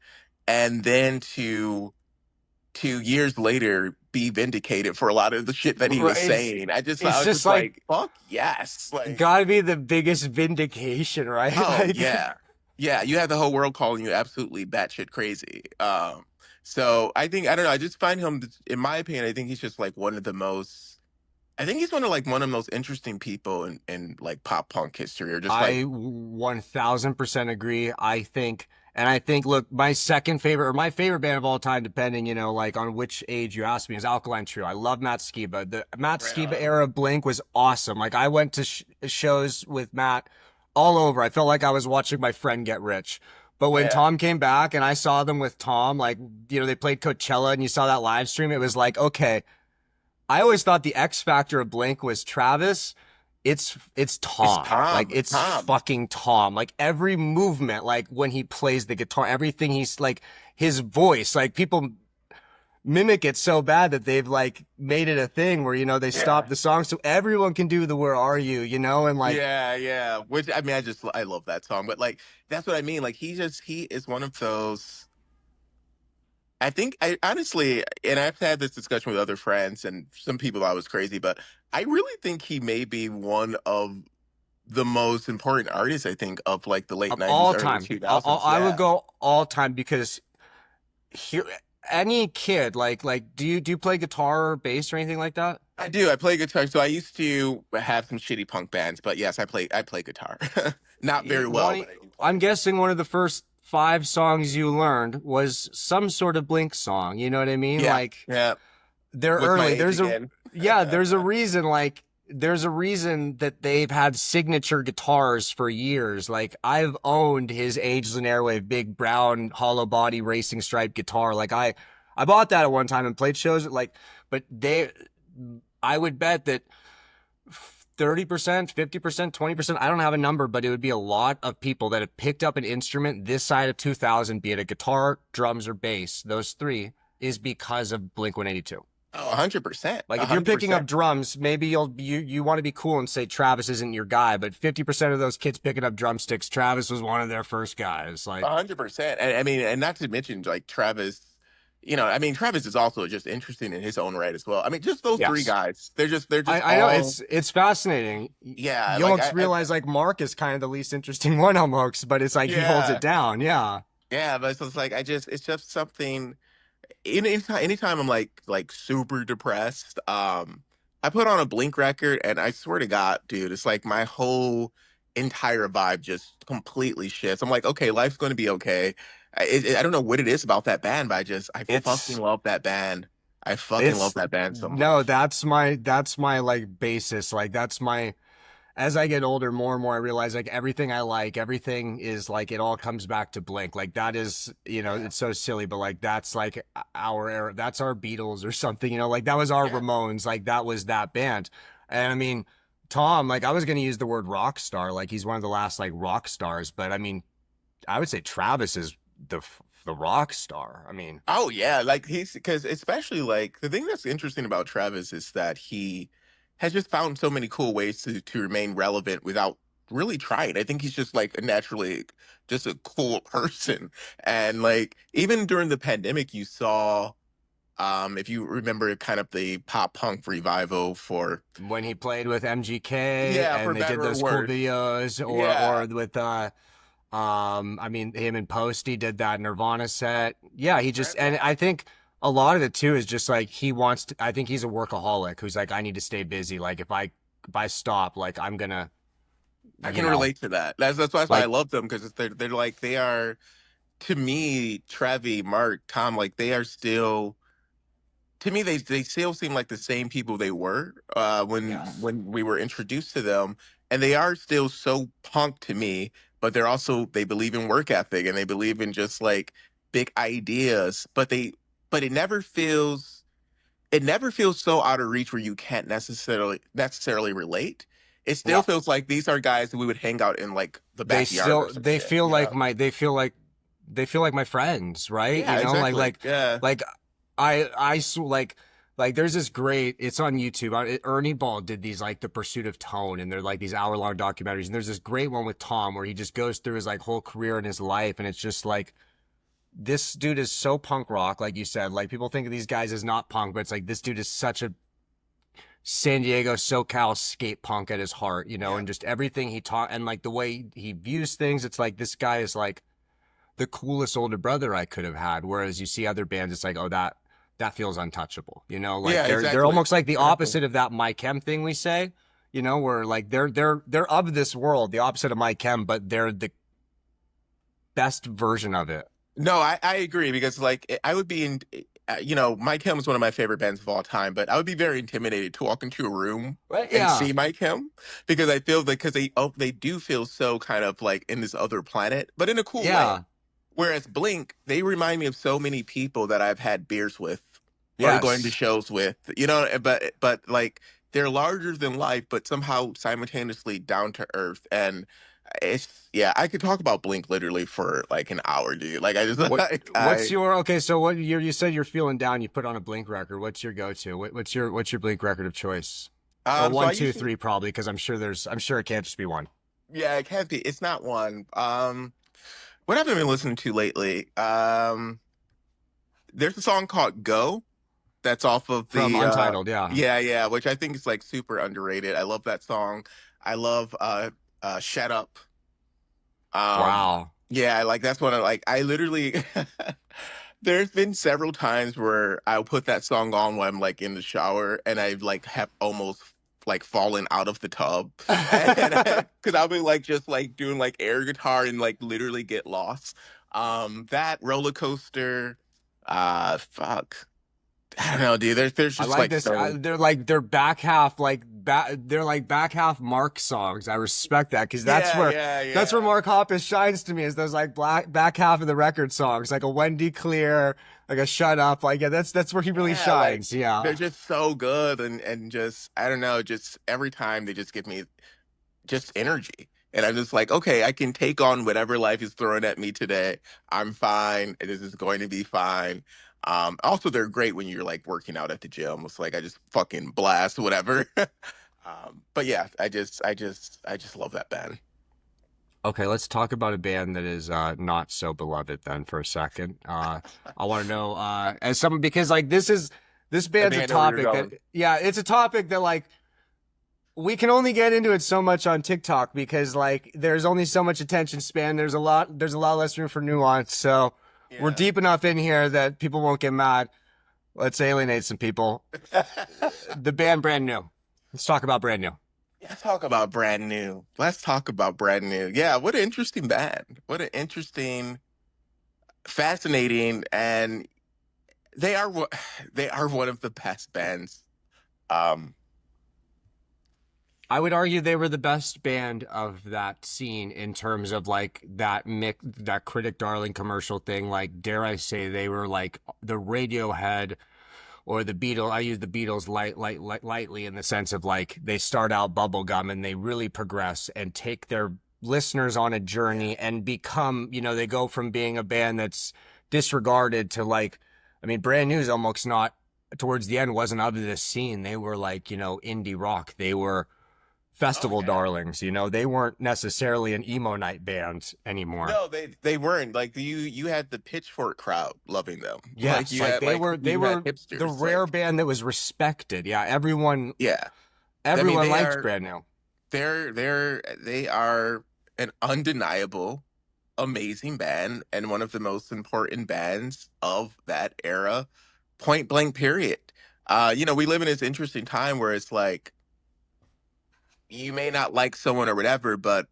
and then to years later be vindicated for a lot of the shit that he was right. saying. I It's was just just like like, fuck yes. Like, gotta be the biggest vindication, right? oh Like, yeah. Yeah, you have the whole world calling you absolutely batshit crazy. So I think I don't know, I just find him in my opinion, I think he's just like one of the most I think he's one of the most interesting people in like pop punk history or just like I 1000% agree. I think, look, my second favorite or my favorite band of all time, depending, you know, like on which age you ask me, is Alkaline Trio. I love Matt Skiba. The Matt right Skiba on. era of Blink was awesome. Like I went to shows with Matt all over. I felt like I was watching my friend get rich. But when Yeah. Tom came back and I saw them with Tom, like, you know, they played Coachella and you saw that live stream, it was like, okay, I always thought the X factor of Blink was Travis. It's It's Tom. Like Tom. it's Tom. fucking Tom. Like every movement, like when he plays the guitar, everything he's like his voice. Like people mimic it so bad that they've like made it a thing where, they stop Yeah. the song so everyone can do the "Where Are You," and like, Yeah, yeah. Which I mean, I love that song, but like that's what I mean. Like he is one of those. I think I honestly, and I've had this discussion with other friends and some people thought I was crazy, but I really think he may be one of the most important artists. I think of like the late of '90s, all early time. 2000s. I would Yeah, go all time because here, any kid, do you play guitar or bass or anything like that? I do. I play guitar, so I used to have some shitty punk bands, but yes, I play guitar. Not very well, One, but I do I'm play. guessing one of the first five songs you learned was some sort of Blink song. You know what I mean? Yeah, Like yeah. they're What's my early. age again? There's a reason. Like there's a reason that they've had signature guitars for years. Like I've owned his Ageless and Airwave big brown hollow body racing stripe guitar. Like I bought that at one time and played shows. Like, but I would bet that 30%, 50%, 20%, I don't have a number, but it would be a lot of people that have picked up an instrument this side of 2000, be it a guitar, drums, or bass. Those three is because of Blink 182. Oh, 100%. Like if you're picking up 100%. drums, maybe you want to be cool and say Travis isn't your guy, but 50% of those kids picking up drumsticks, Travis was one of their first guys. Like, 100%. And I mean, and not to mention like Travis, I mean, Travis is also just interesting in his own right as well. I mean, just those three yes. guys, they're just I know all, it's fascinating. yeah, You almost realize like Mark is kind of the least interesting one almost, but it's like he holds it yeah, down. Yeah. yeah. But it's like, it's just something, anytime I'm like super depressed, I put on a Blink record and I swear to God, dude, it's like my whole entire vibe just completely shifts. I'm like, okay, life's going to be okay. I don't know what it is about that band, but I fucking It's love that band. I fucking love it's that band so no, much. that's my like basis. Like that's my as I get older, more and more I realize like everything I like, everything is like it all comes back to Blink. Like that is, Yeah, it's so silly, but like that's like our era. That's our Beatles or something, like that was our yeah. Ramones, like that was that band. And I mean, Tom, like I was gonna use the word rock star, like he's one of the last like rock stars, but I mean, I would say Travis is the rock star. I mean, Oh yeah, like he's because especially like the thing that's interesting about Travis is that he has just found so many cool ways to remain relevant without really trying. I think he's just like a naturally just a cool person. And like even during the pandemic you saw if you remember kind of the pop punk revival for when he played with MGK yeah, and for they did better or those cool worse. videos, Yeah. or with I mean, him and Posty did that Nirvana set. Yeah, he just, Right. and I think a lot of it too is just like he wants to. I think he's a workaholic who's like, I need to stay busy. Like if I stop, like I'm gonna, I you can know, relate to that. That's why I like love them because they're like they are to me, Trevi, Mark, Tom, like they are still to me they still seem like the same people they were yes, when we were introduced to them, and they are still so punk to me, but they're also they believe in work ethic and they believe in just like big ideas, but it never feels so out of reach where you can't necessarily relate. It still no, feels like these are guys that we would hang out in like the they backyard or still some shit, they feel like my friends, right? Yeah, exactly. Like Yeah. like like there's this great it's on YouTube. Ernie Ball did these like The Pursuit of Tone, and they're like these hour-long documentaries, and there's this great one with Tom where he just goes through his like whole career and his life, and it's just like this dude is so punk rock, like you said. Like people think of these guys as not punk, but it's like this dude is such a San Diego SoCal skate punk at his heart, Yeah. and just everything he taught and like the way he views things. It's like this guy is like the coolest older brother I could have had. Whereas you see other bands, it's like, oh, that feels untouchable. Like Yeah, they're exactly. almost like the Exactly. opposite of that Mike Chem thing we say, where like they're of this world, the opposite of Mike Chem, but they're the best version of it. No, I agree because like I would be in Mike Helm is one of my favorite bands of all time, but I would be very intimidated to walk into a room Right? and Yeah. see Mike Helm because I feel like because they do feel so kind of like in this other planet, but in a cool way. Yeah. Whereas Blink, they remind me of so many people that I've had beers with or going to Yes. shows with, but like they're larger than life, but somehow simultaneously down to earth. And It's yeah, I could talk about Blink literally for like an hour, dude. Like I just What like what's I your okay? So what you said you're feeling down. You put on a Blink record. What's your go-to? What's your Blink record of choice? Or so one, I two, usually three, probably because I'm sure it can't just be one. yeah, it can't be. It's not one. What have I been listening to lately? There's a song called Go that's off of From the Untitled, yeah. yeah, yeah, which I think is like super underrated. I love that song. I love Shut Up. Um Wow. yeah, like that's what I like. I literally there's been several times where I'll put that song on when I'm like in the shower and I like have almost like fallen out of the tub. And because I'll be like just like doing like air guitar and like literally get lost. That roller coaster, fuck. I don't know, dude. There's I just like like this. so They're back half they're like back half Mark songs. I respect that because yeah, yeah, that's where yeah. Mark Hoppus shines to me is those like black back half of the record songs, like a Wendy Clear, like a Shut Up. Like yeah, that's where he really Yeah, like shines. they're Yeah. just so good and just I don't know, just every time they just give me just energy. And I'm just like, okay, I can take on whatever life is throwing at me today. I'm fine. This is going to be fine. Also, they're great when you're like working out at the gym. It's like I just fucking blast whatever. But yeah, I just love that band. Okay, let's talk about a band that is not so beloved then for a second. I want to know as someone because like this I band's a think I know where you're topic that going. yeah, it's a topic that like we can only get into it so much on TikTok because like there's only so much attention span. There's a lot less room for nuance. So we're Yeah. deep enough in here that people won't get mad. Let's alienate some people. The band Brand New. Let's talk about Brand New. Let's talk about brand new. Let's talk about brand new. Yeah, what an interesting band. What an interesting, fascinating, and they are they are one of the best bands. Um, I would argue they were the best band of that scene in terms of like that critic darling commercial thing. Like, dare I say, they were like the Radiohead or the Beatles. I use the Beatles lightly in the sense of like they start out bubblegum and they really progress and take their listeners on a yeah. journey and become, they go from being a band that's disregarded to like, I mean, Brand New is almost not towards the end wasn't of this scene. They were like, indie rock. They were Oh festival yeah. darlings. They weren't necessarily an emo night band anymore. No, they weren't. Like you had the Pitchfork crowd loving them. Like Yes, like they you had were the hipsters. rare Like band that was respected. Yeah, everyone yeah. I mean everyone liked Brand New. they are an undeniable amazing band and one of the most important bands of that era. Point blank period. We live in this interesting time where it's like you may not like someone or whatever, but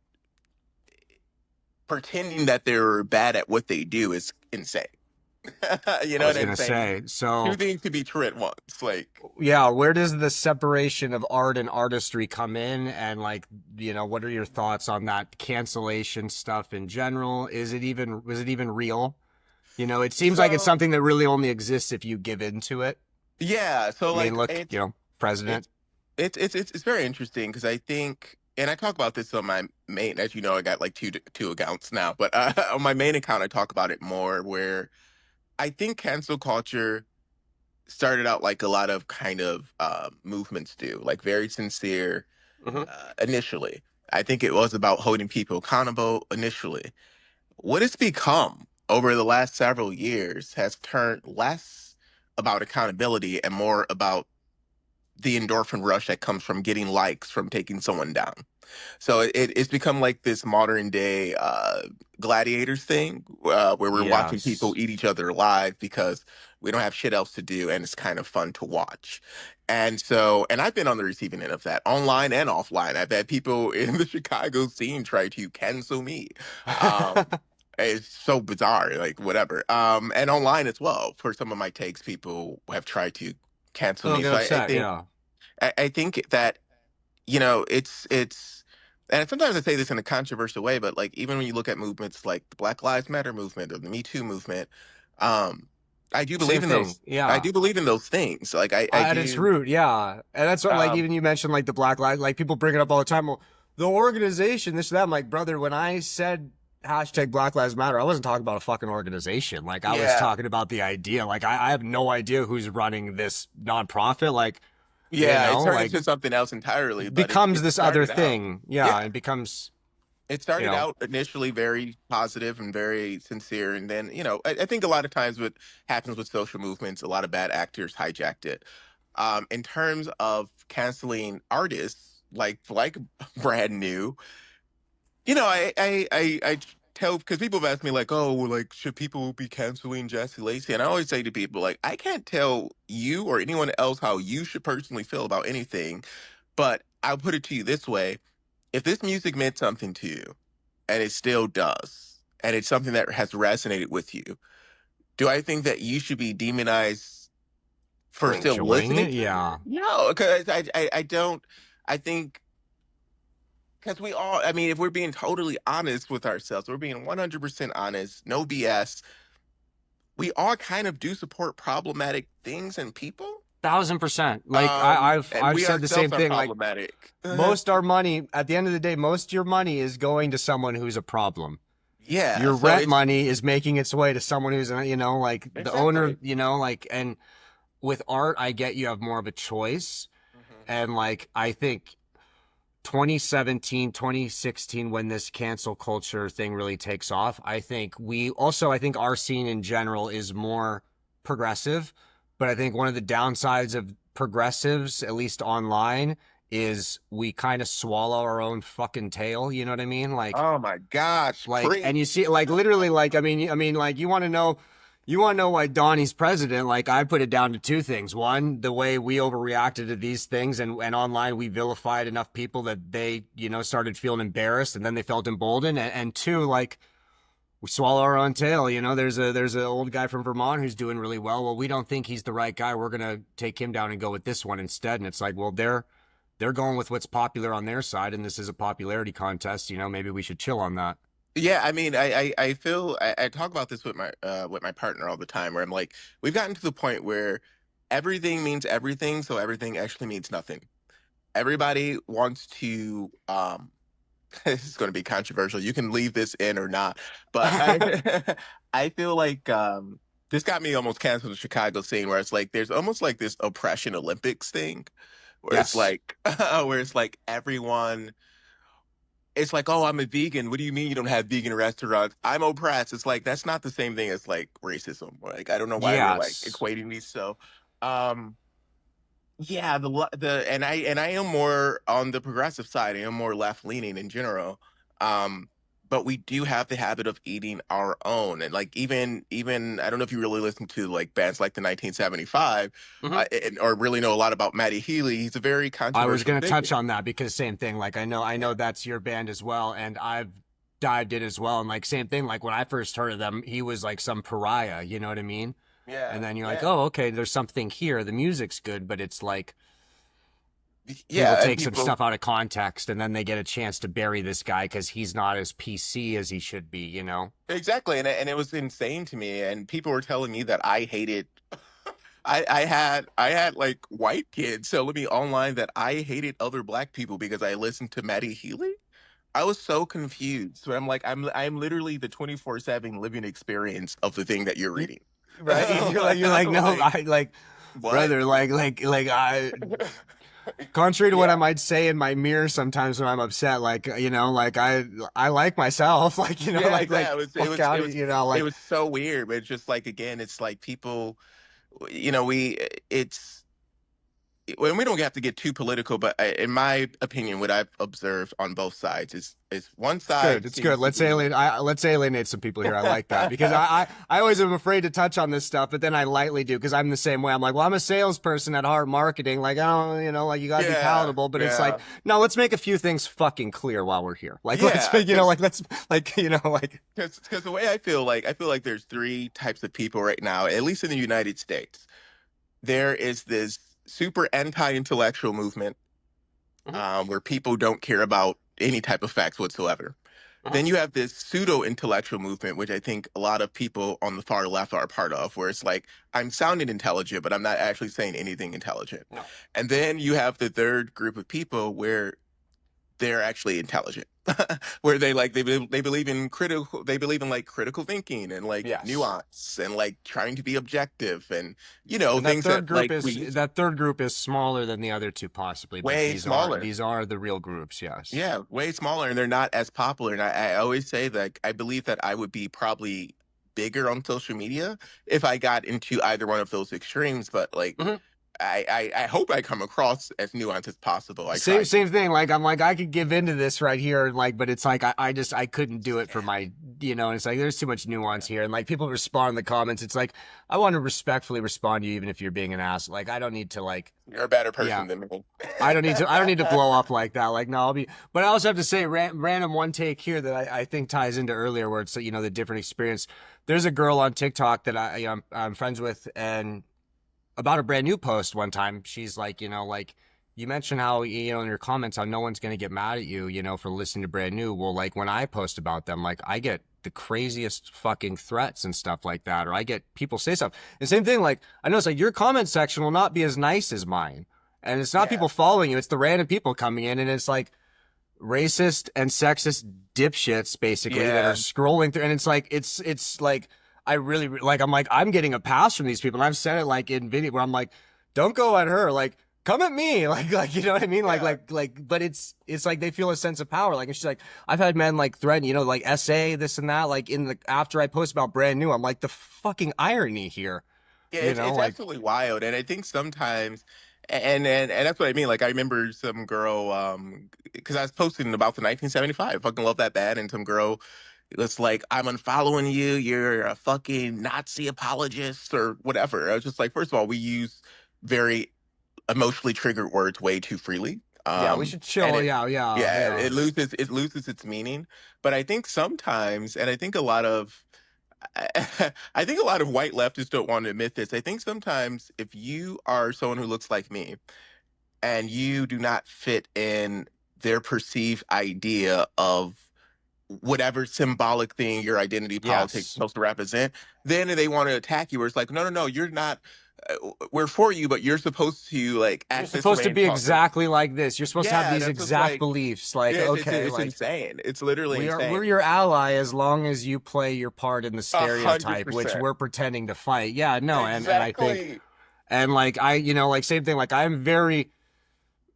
pretending that they're bad at what they do is insane. You I know was what I'm gonna saying? say. Two So things can be true at once. Like, yeah, where does the separation of art and artistry come in? And like, what are your thoughts on that cancellation stuff in general? Was it even real? It seems like it's so something that really only exists if you give into it. yeah, so I mean, like look, president. it's it's very interesting because I think, and I talk about this on my main, as you know, I got like two accounts now, but on my main account, I talk about it more. Where I think cancel culture started out like a lot of kind of movements do, like very sincere Hmm. initially. I think it was about holding people accountable initially. What it's become over the last several years has turned less about accountability and more about the endorphin rush that comes from getting likes from taking someone down. So it's become like this modern day gladiators thing where we're watching people Yes. eat each other alive because we don't have shit else to do and it's kind of fun to watch. And so, and I've been on the receiving end of that online and offline. I've had people in the Chicago scene try to cancel me. Um, it's so bizarre, like whatever. And online as well. For some of my takes, people have tried to cancel They'll me. get So upset. Yeah. I think that it's and sometimes I say this in a controversial way, but like even when you look at movements like the Black Lives Matter movement or the Me Too movement, um, I do Same believe in thing. those. I Yeah. do believe in those things. Like I At its do. root, yeah. And that's what, like, Um, even you mentioned, like, the Black Lives, like, people bring it up all the time. Well, the organization, this, that. I'm like, brother, when I said hashtag Black Lives Matter, I wasn't talking about a fucking organization. Like, I was Yeah. talking about the idea. Like, I have no idea who's running this nonprofit. Like, Yeah, it turned like, into something else entirely, it but becomes it this other started out. thing. Yeah, Yeah, it becomes, it you started know, out initially very positive and very sincere, and then I think a lot of times what happens with social movements, a lot of bad actors hijacked it. In terms of canceling artists like brand new, I tell, because people have asked me like, oh, well, like, should people be canceling Jesse Lacey? And I always say to people like, I can't tell you or anyone else how you should personally feel about anything, but I'll put it to you this way: if this music meant something to you, and it still does, and it's something that has resonated with you, do I think that you should be demonized for for still enjoying listening it. to it? Yeah. No, because I don't. I think because we all, I mean, if we're being totally honest with ourselves, we're being 100% honest, no BS. We all kind of do support problematic things and people. 1000%. Like, And I've we said the same ourselves are thing. Like, problematic. most our money, at the end of the day, most of your money is going to someone who's a problem. Yeah, Your so rent it's money is making its way to someone who's, like the owner, exactly. like, and with art, I get you have more of a choice. Mhm. And like, I think 2017, 2016, when this cancel culture thing really takes off, I think our scene in general is more progressive. But I think one of the downsides of progressives, at least online, is we kind of swallow our own fucking tail. You know what I mean? Oh my gosh, And you preach. see, like, literally, like, like, you want to know why Donnie's president. Like, I put it down to two things. One, the way we overreacted to these things, and online we vilified enough people that they, started feeling embarrassed, and then they felt emboldened. And two, like, we swallow our own tail. There's an old guy from Vermont who's doing really well. Well, we don't think he's the right guy. We're gonna take him down and go with this one instead. And it's like, well, they're going with what's popular on their side, and this is a popularity contest. Maybe we should chill on that. Yeah, I mean, I feel I talk about this with my partner all the time, where I'm like, we've gotten to the point where everything means everything, so everything actually means nothing. Everybody wants to this is going to be controversial. You can leave this in or not, but I I feel like this got me almost canceled the Chicago scene, where it's like there's almost like this oppression Olympics thing, where it's Yes. like where it's like everyone, it's like, oh, I'm a vegan. What do you mean you don't have vegan restaurants? I'm oppressed. It's like that's not the same thing as like racism. Like I don't know why we're like Yes. equating these. So, um, yeah, the and I am more on the progressive side. I am more left leaning in general. Um, but we do have the habit of eating our own, and like even I don't know if you really listen to like bands like the 1975, Mhm. or really know a lot about Matty Healy. He's a very I was controversial going to touch figure. on that because same thing. Like, I Yeah, know that's your band as well, and I've dived in as well. And like, same thing. Like, when I first heard of them, he was like some pariah. You know what I mean? yeah, And then you're like, yeah. oh, okay, there's something here. The music's good, but it's like people Yeah, and take some people stuff out of context, and then they get a chance to bury this guy because he's not as PC as he should be. exactly, and it was insane to me. And people were telling me that I hated. I had like white kids telling me online that I hated other black people because I listened to Matty Healy. I was so confused. So I'm like, I'm literally the 24/7 living experience of the thing that you're You- reading. Right? You're like, no, Like I like, what? brother, like I. Contrary to what I Yeah. might say in my mirror sometimes when I'm upset, like, like I like myself, like, Yeah, like exactly. fuck out, It like, was so weird, but it's just like again, it's like people, we it's when we don't have to get too political, but in my opinion, what I've observed on both sides is one it's good. side It's good. seems to be Let's alienate some people here. I like that because I always am afraid to touch on this stuff, but then I lightly do because I'm the same way. I'm like, well, I'm a salesperson at heart marketing. Like, I don't, like you got to be yeah, palatable, but it's like, yeah, no, let's make a few things fucking clear while we're here. Like, let's, yeah, like, let's, like, like, because the way I feel like there's three types of people right now, at least in the United States. There is this super anti-intellectual movement, Mhm, where people don't care about any type of facts whatsoever. mhm. Then you have this pseudo-intellectual movement, which I think a lot of people on the far left are a part of, where it's like, I'm sounding intelligent, but I'm not actually saying anything intelligent. No. And then you have the third group of people where they're actually intelligent. Where they believe in like critical thinking and like Yes. nuance and like trying to be objective and And things that like we that third group is smaller than the other two possibly, but way smaller. these are the real groups, yes. Yeah, way smaller, and they're not as popular. And I always say that I believe that I would be probably bigger on social media if I got into either one of those extremes. But like, Mhm. I hope I come across as nuanced as possible. I Same try to. same thing. Like I'm like I could give into this right here, like, but it's like I just I couldn't do it for my and it's like there's too much nuance here. And like people respond in the comments, it's like I want to respectfully respond to you even if you're being an ass. Like I don't need to like You're a better yeah. person than me. I don't need to blow up like that. Like no, I'll be but I also have to say random one take here that I think ties into earlier where it's the different experience. There's a girl on TikTok that I'm friends with and about a brand new post one time, she's like, like you mentioned how, in your comments, how no one's going to get mad at you, for listening to brand new. Well, like when I post about them, like I get the craziest fucking threats and stuff like that, or I get people say stuff. And same thing, like I know it's like your comment section will not be as nice as mine. And it's not Yeah, people following you, it's the random people coming in and it's like racist and sexist dipshits basically that are yeah, scrolling through and it's like I really like I'm getting a pass from these people and I've said it like in video where I'm like don't go at her like come at me like you know what I mean yeah. but it's like they feel a sense of power like and she's like I've had men like threaten like essay this and that like in the after I post about brand new I'm like the fucking irony here Yeah, it's like absolutely wild, and I think sometimes, and that's what I mean. Like I remember some girl, because I was posting about the 1975. I fucking love that band, and some girl was like, "I'm unfollowing you. You're a fucking Nazi apologist or whatever." I was just like, first of all, we use very emotionally triggered words way too freely, yeah we should and chill it loses its meaning. But I think sometimes, and I think a lot of I think a lot of white leftists don't want to admit this. I think sometimes if you are someone who looks like me and you do not fit in their perceived idea of whatever symbolic thing your identity politics is yes. supposed to represent, then they want to attack you. Where it's like, no, no, no, you're not. We're for you, but you're supposed to like You're act this supposed way to and be talk this. exactly like this. You're supposed to have Yeah, these that's just exact like beliefs. Like, yeah, okay, it's like insane. It's literally we're insane. your ally as long as you play your part in the A hundred stereotype, which percent. we're pretending to fight. Yeah, no, and I think Exactly. and like I like same thing. Like I'm very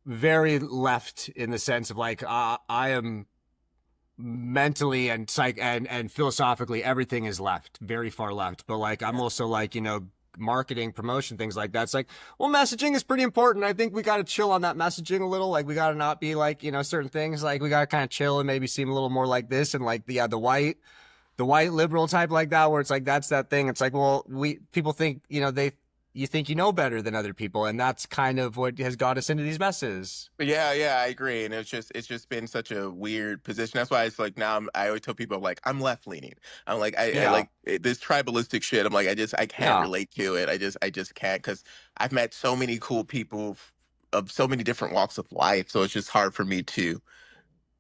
very left in the sense of like I am mentally and and philosophically everything is left very far left but like I'm also like marketing promotion things like that it's like well messaging is pretty important I think we got to chill on that messaging a little like we got to not be like certain things like we got to kind of chill and maybe seem a little more like this and like the white liberal type like that where it's like that's that thing it's like well we people think you think better than other people and that's kind of what has got us into these messes. Yeah, yeah, I agree, and it's just been such a weird position. That's why it's like now I always tell people like I'm left leaning. I'm like I Yeah, like this tribalistic shit. I'm like I can't yeah. relate to it. I just can't because I've met so many cool people of so many different walks of life. So it's just hard for me to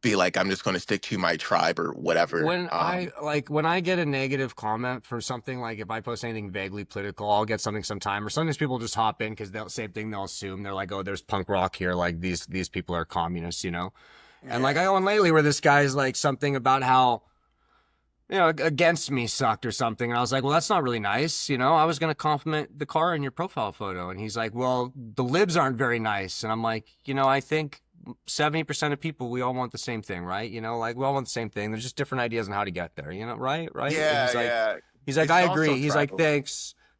be like I'm just going to stick to my tribe or whatever. When I get a negative comment for something like if I post anything vaguely political, I'll get something sometime. Or sometimes people just hop in because they'll same thing they'll assume they're like, oh, there's punk rock here, like these people are communists. And like I Yeah, own lately where this guy's like something about how against me sucked or something, and I was like, well, that's not really nice. I was gonna compliment the car in your profile photo, and he's like, well, the libs aren't very nice, and I'm like, I think 70% of people, we all want the same thing, right? Like we all want the same thing. There's just different ideas on how to get there, right? Right. And yeah, yeah. he's like, I It's also agree. He's like, tribal.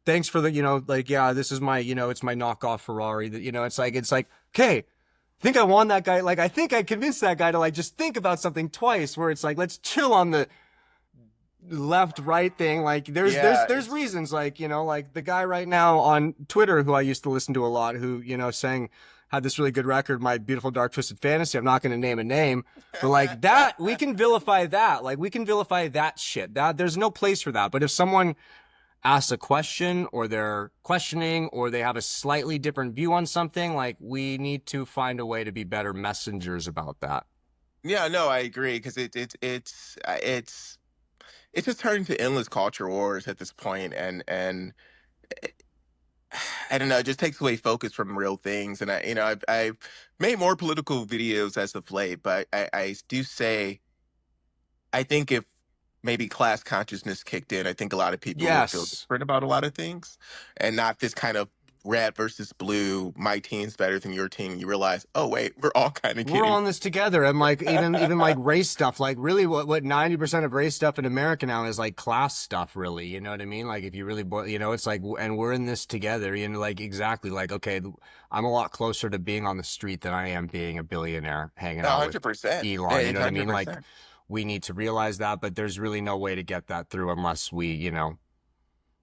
thanks for the, like, yeah, this is my, it's my knockoff Ferrari that, it's like, okay, I think I won that guy. Like, I think I convinced that guy to like, just think about something twice where it's like, let's chill on the left, right thing. Like Yeah, there's it's reasons like, like the guy right now on Twitter who I used to listen to a lot, who, saying, had this really good record, My Beautiful Dark Twisted Fantasy. I'm not going to name a name, but like that, we can vilify that. Like we can vilify that shit. That there's no place for that. But if someone asks a question or they're questioning or they have a slightly different view on something, like we need to find a way to be better messengers about that. yeah. No, I agree because it's just turning to endless culture wars at this point, and I don't know, it just takes away focus from real things. And I've made more political videos as of late, but I do say, I think if maybe class consciousness kicked in, I think a lot of people would feel Yes. different about a lot of things, and not this kind of red versus blue, my team's better than your team. You realize, oh wait, we're all kind of We're getting all in this together. And like even like race stuff, like really what 90% of race stuff in America now is like class stuff, really. You know what I mean? Like if you really it's like, and we're in this together, like exactly like, okay, I'm a lot closer to being on the street than I am being a billionaire hanging a out with hundred percent. Elon. You It's know what I mean? hundred Like percent. we need to realize that, but there's really no way to get that through unless we,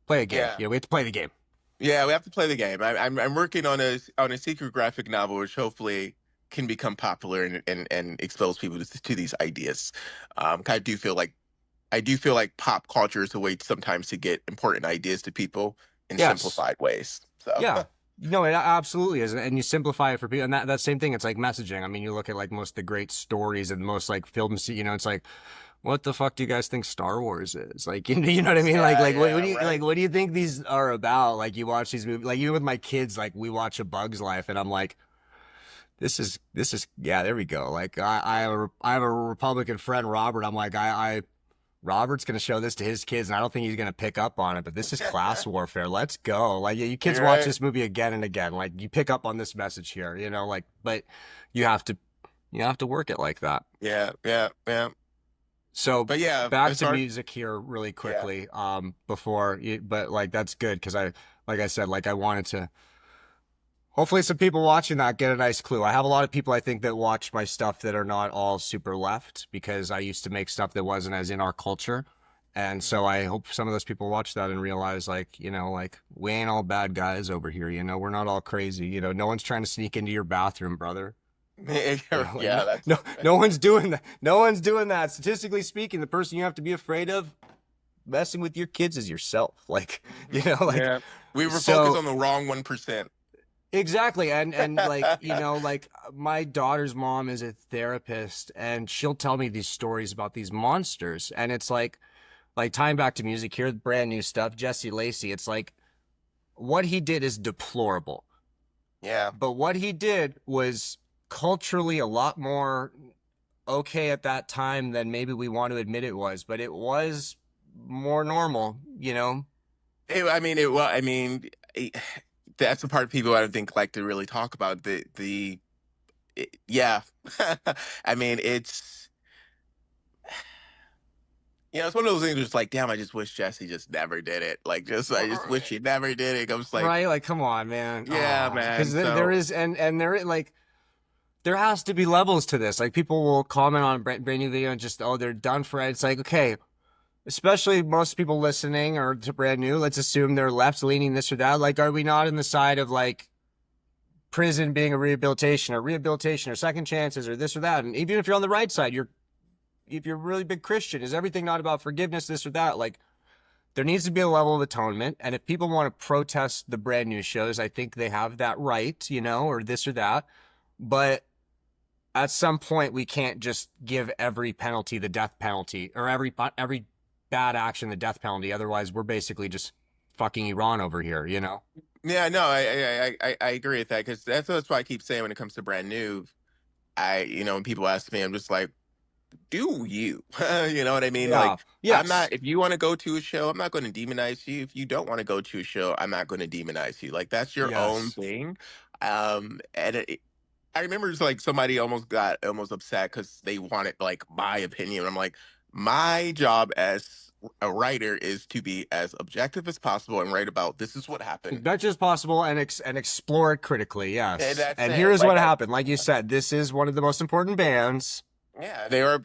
play a game. Yeah. We have to play the game. Yeah, we have to play the game. I'm working on a secret graphic novel, which hopefully can become popular and expose people to these ideas. I do feel like pop culture is a way sometimes to get important ideas to people in Yes. simplified ways. So Yeah. No, it absolutely is. And you simplify it for people. And that same thing, it's like messaging. I mean, you look at like most of the great stories and most like films, it's like, what the fuck do you guys think Star Wars is? Like, you know what I mean? Like, yeah, what yeah, do you right. like? What do you think these are about? Like, you watch these movies, like even with my kids, like we watch A Bug's Life, and I'm like, this is yeah, there we go. Like, I have a Republican friend, Robert. I'm like, Robert's going to show this to his kids, and I don't think he's going to pick up on it, but this is class warfare. Let's go. Like, yeah, you kids You're watch right. this movie again and again. Like, you pick up on this message here, like, but you have to, work it like that. Yeah, yeah, yeah. So But yeah, back as to far music here really yeah. quickly, but like, that's good. Cause like I said, like I wanted to, hopefully some people watching that get a nice clue. I have a lot of people I think that watch my stuff that are not all super left because I used to make stuff that wasn't as in our culture. And so I hope some of those people watch that and realize like, like we ain't all bad guys over here, we're not all crazy, no one's trying to sneak into your bathroom, brother. Like Yeah, that's no one's doing that. No one's doing that. Statistically speaking, the person you have to be afraid of messing with your kids is yourself. Like, like yeah. We were focused so on the wrong 1%. exactly. And like, like my daughter's mom is a therapist and she'll tell me these stories about these monsters. And it's like tying back to music here, brand new stuff, Jesse Lacey, it's like what he did is deplorable. Yeah. But what he did was culturally a lot more okay at that time than maybe we want to admit it was, but it was more normal. I mean, that's the part people I don't think like to really talk about. Yeah. I mean, it's one of those things where it's like, damn, I just wish Jesse just never did it. Like, I just wish he never did it. I was like, Right? Like, come on, man. yeah, Oh, man. because there So, is, and there like there has to be levels to this. Like people will comment on a brand new video and just, oh, they're done for it. It's like, okay, especially most people listening or to brand new, let's assume they're left leaning this or that. Like, are we not in the side of like prison being a rehabilitation or second chances or this or that? And even if you're on the right side, if you're a really big Christian, is everything not about forgiveness, this or that? Like, there needs to be a level of atonement. And if people want to protest the brand new shows, I think they have that right, or this or that. But at some point, we can't just give every penalty the death penalty or every bad action the death penalty. Otherwise, we're basically just fucking Iran over here. yeah, no, I agree with that because that's why I keep saying when it comes to brand new, when people ask me, I'm just like, do you? You know what I mean? Yeah. Like, I'm Yes. not, if you want to go to a show, I'm not going to demonize you. If you don't want to go to a show, I'm not going to demonize you. Like, that's your own Yes. thing. I remember it's like somebody almost got almost upset because they wanted like my opinion. I'm like, my job as a writer is to be as objective as possible and write about this is what As happened. much as possible and explore it critically. And Yes. that's And it. here's what happened. Like you said, this is one of the most important bands. Yeah, they are.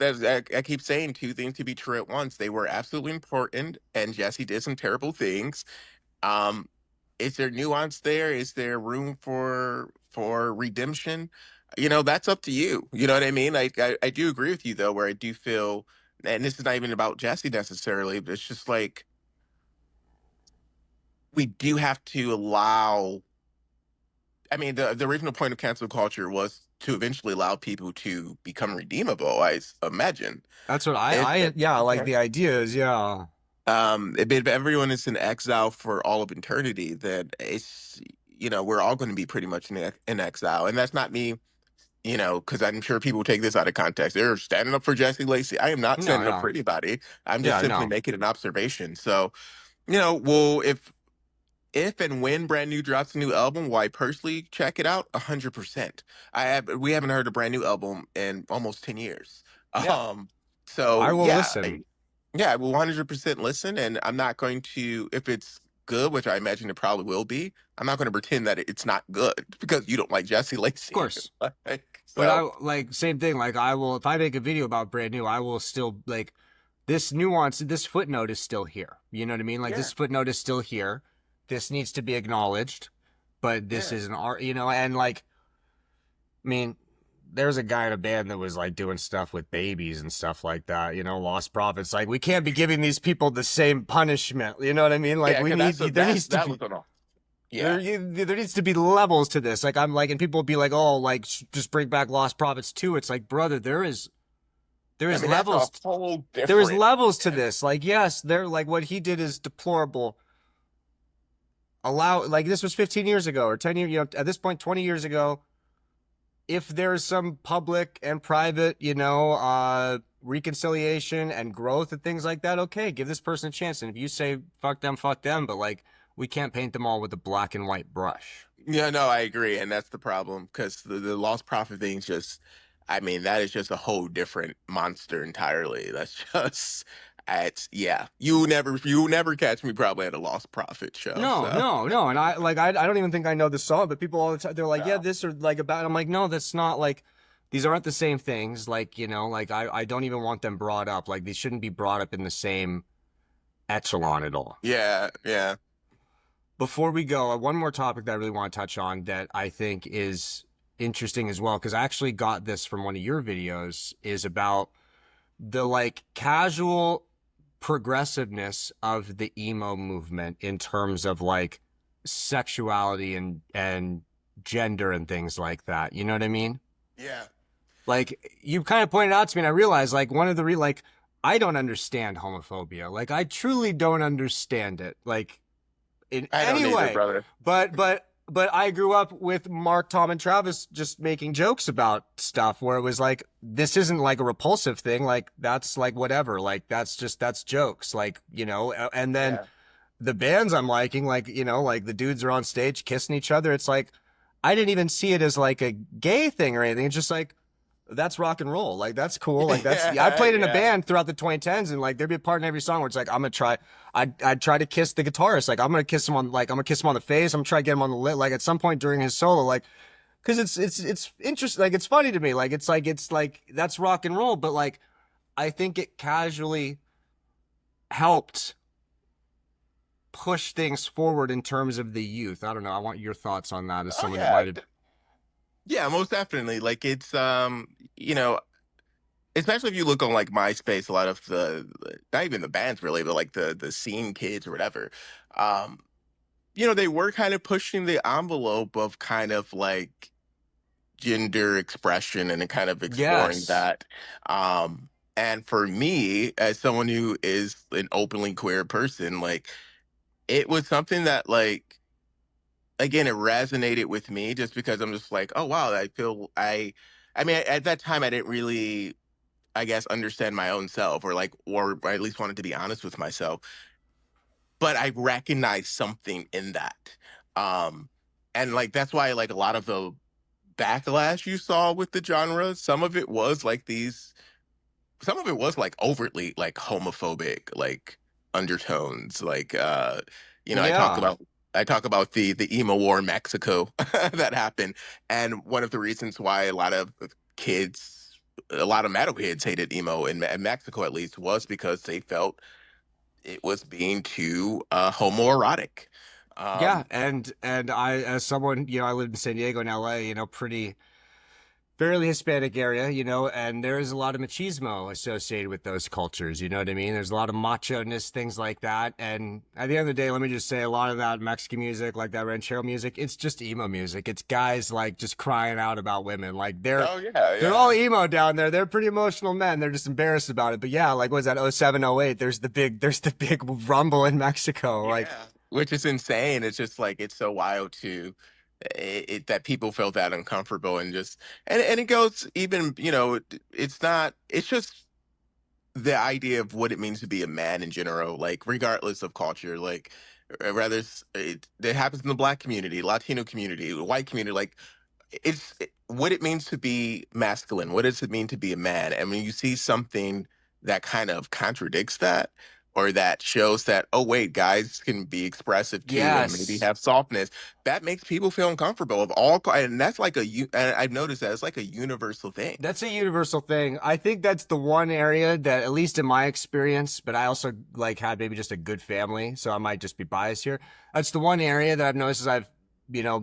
I keep saying two things to be true at once. They were absolutely important, and Jesse did some terrible things. Um, is there nuance there? Is there room for redemption? That's up to you. You know what I mean? Like I do agree with you though, where I do feel, and this is not even about Jesse necessarily, but it's just like we do have to allow. I mean, the original point of cancel culture was to eventually allow people to become redeemable. Imagine. That's what If yeah, like the idea is, if everyone is in exile for all of eternity, then we're all going to be pretty much in exile. And that's not me, because I'm sure people take this out of context. They're standing up for Jesse Lacey. I am not No, standing up no. for anybody. I'm just Yeah, simply no. making an observation. So, well, if and when Brand New drops a new album, will I personally check it out? 100%. We haven't heard a brand new album in almost 10 years. Yeah. Um, I so will yeah, listen. yeah, I will 100% listen, and I'm not going to, if it's good, which I imagine it probably will be, I'm not going to pretend that it's not good because you don't like Jesse Of Lacey. course. But I So like same thing. Like I will, if I make a video about brand new, I will still like this nuance. This footnote is still here. You know what I mean? Like yeah, this footnote is still here. This needs to be acknowledged. But this yeah. is an art, and like, I mean, there's a guy in a band that was like doing stuff with babies and stuff like that. Lost profits. Like we can't be giving these people the same punishment. You know what I mean? Like Yeah, we because need there needs to that be was an yeah. there needs to be levels to this. Like I'm like, and people will be like, oh, like just bring back lost profits too. It's like, brother, there I is mean, that's a levels. whole There is different. levels to Yeah. this. Like yes, there like what he did is deplorable. Allow like this was 15 years ago or 10 years. At this point, 20 years ago. If there's some public and private, reconciliation and growth and things like that, okay, give this person a chance. And if you say fuck them, fuck them, but like we can't paint them all with a black and white brush. Yeah, no, I agree, and that's the problem because the lost profit thing's just, I mean, that is just a whole different monster entirely. That's just, yeah, you never catch me probably at a lost profit show. No, So no, no. And I don't even think I know the song, but people all the time they're like, yeah, no, this or like about. I'm like, no, that's not like these aren't the same things. Like, like I don't even want them brought up. Like these shouldn't be brought up in the same echelon at all. yeah, yeah, Before we go, one more topic that I really want to touch on that I think is interesting as well, because I actually got this from one of your videos, is about the like casual progressiveness of the emo movement in terms of like sexuality and gender and things like that. You know what I mean? yeah. Like you kind of pointed out to me, and I realized like one of the like I don't understand homophobia. Like I truly don't understand it. Like in I don't any either, way. brother. But I grew up with Mark, Tom, and Travis just making jokes about stuff where it was like, this isn't like a repulsive thing. Like that's like whatever. Like that's jokes. Like, and then Yeah, the bands I'm liking, like, like the dudes are on stage kissing each other. It's like, I didn't even see it as like a gay thing or anything. It's just like, that's rock and roll. Like that's cool. Like that's I yeah, played in a yeah, band throughout the 2010s and like there'd be a part in every song where it's like I'm gonna try I'd try to kiss the guitarist. Like I'm gonna kiss him on the face. I'm gonna try to get him on the lip. Like at some point during his solo, like because it's interesting. Like it's funny to me. Like it's like that's rock and roll. But like I think it casually helped push things forward in terms of the youth. I don't know. I want your thoughts on that as oh someone that yeah, might have. yeah, most definitely. Like it's you know, especially if you look on like MySpace, a lot of not even the bands really, but like the scene kids or whatever, um, they were kind of pushing the envelope of kind of like gender expression and kind of exploring Yes. that. And for me, as someone who is an openly queer person, like it was something that like again it resonated with me just because I'm just like, oh wow, I mean at that time I didn't really I guess understand my own self or at least wanted to be honest with myself. But I recognized something in that. Um and like that's why like a lot of the backlash you saw with the genre, some of it was like overtly like homophobic, like undertones. Like Yeah. I talk about the emo war in Mexico that happened. And one of the reasons why a lot of metalheads hated emo in Mexico at least was because they felt it was being too homoerotic. Yeah, Um, and I, as someone, I lived in San Diego and LA, pretty fairly Hispanic area, and there is a lot of machismo associated with those cultures. You know what I mean? There's a lot of macho-ness, things like that. And at the end of the day, let me just say, a lot of that Mexican music, like that ranchero music, it's just emo music. It's guys like just crying out about women. Like oh yeah, they're yeah, all emo down there. They're pretty emotional men. They're just embarrassed about it. But yeah, like what was that? 07, 08, there's the big rumble in Mexico. Like yeah. which is insane. It's just like it's so wild to that people felt that uncomfortable and just and it goes even it's not it's just the idea of what it means to be a man in general, like regardless of culture, like rather it happens in the black community, Latino community, white community, like what it means to be masculine. What does it mean to be a man? And when you see something that kind of contradicts that, or that shows that, oh wait, guys can be expressive too, and maybe Yes. have softness, that makes people feel uncomfortable. And that's like and I've noticed that it's like a universal thing. That's a universal thing. I think that's the one area that, at least in my experience, but I also like had maybe just a good family, so I might just be biased here. That's the one area that I've noticed as I've,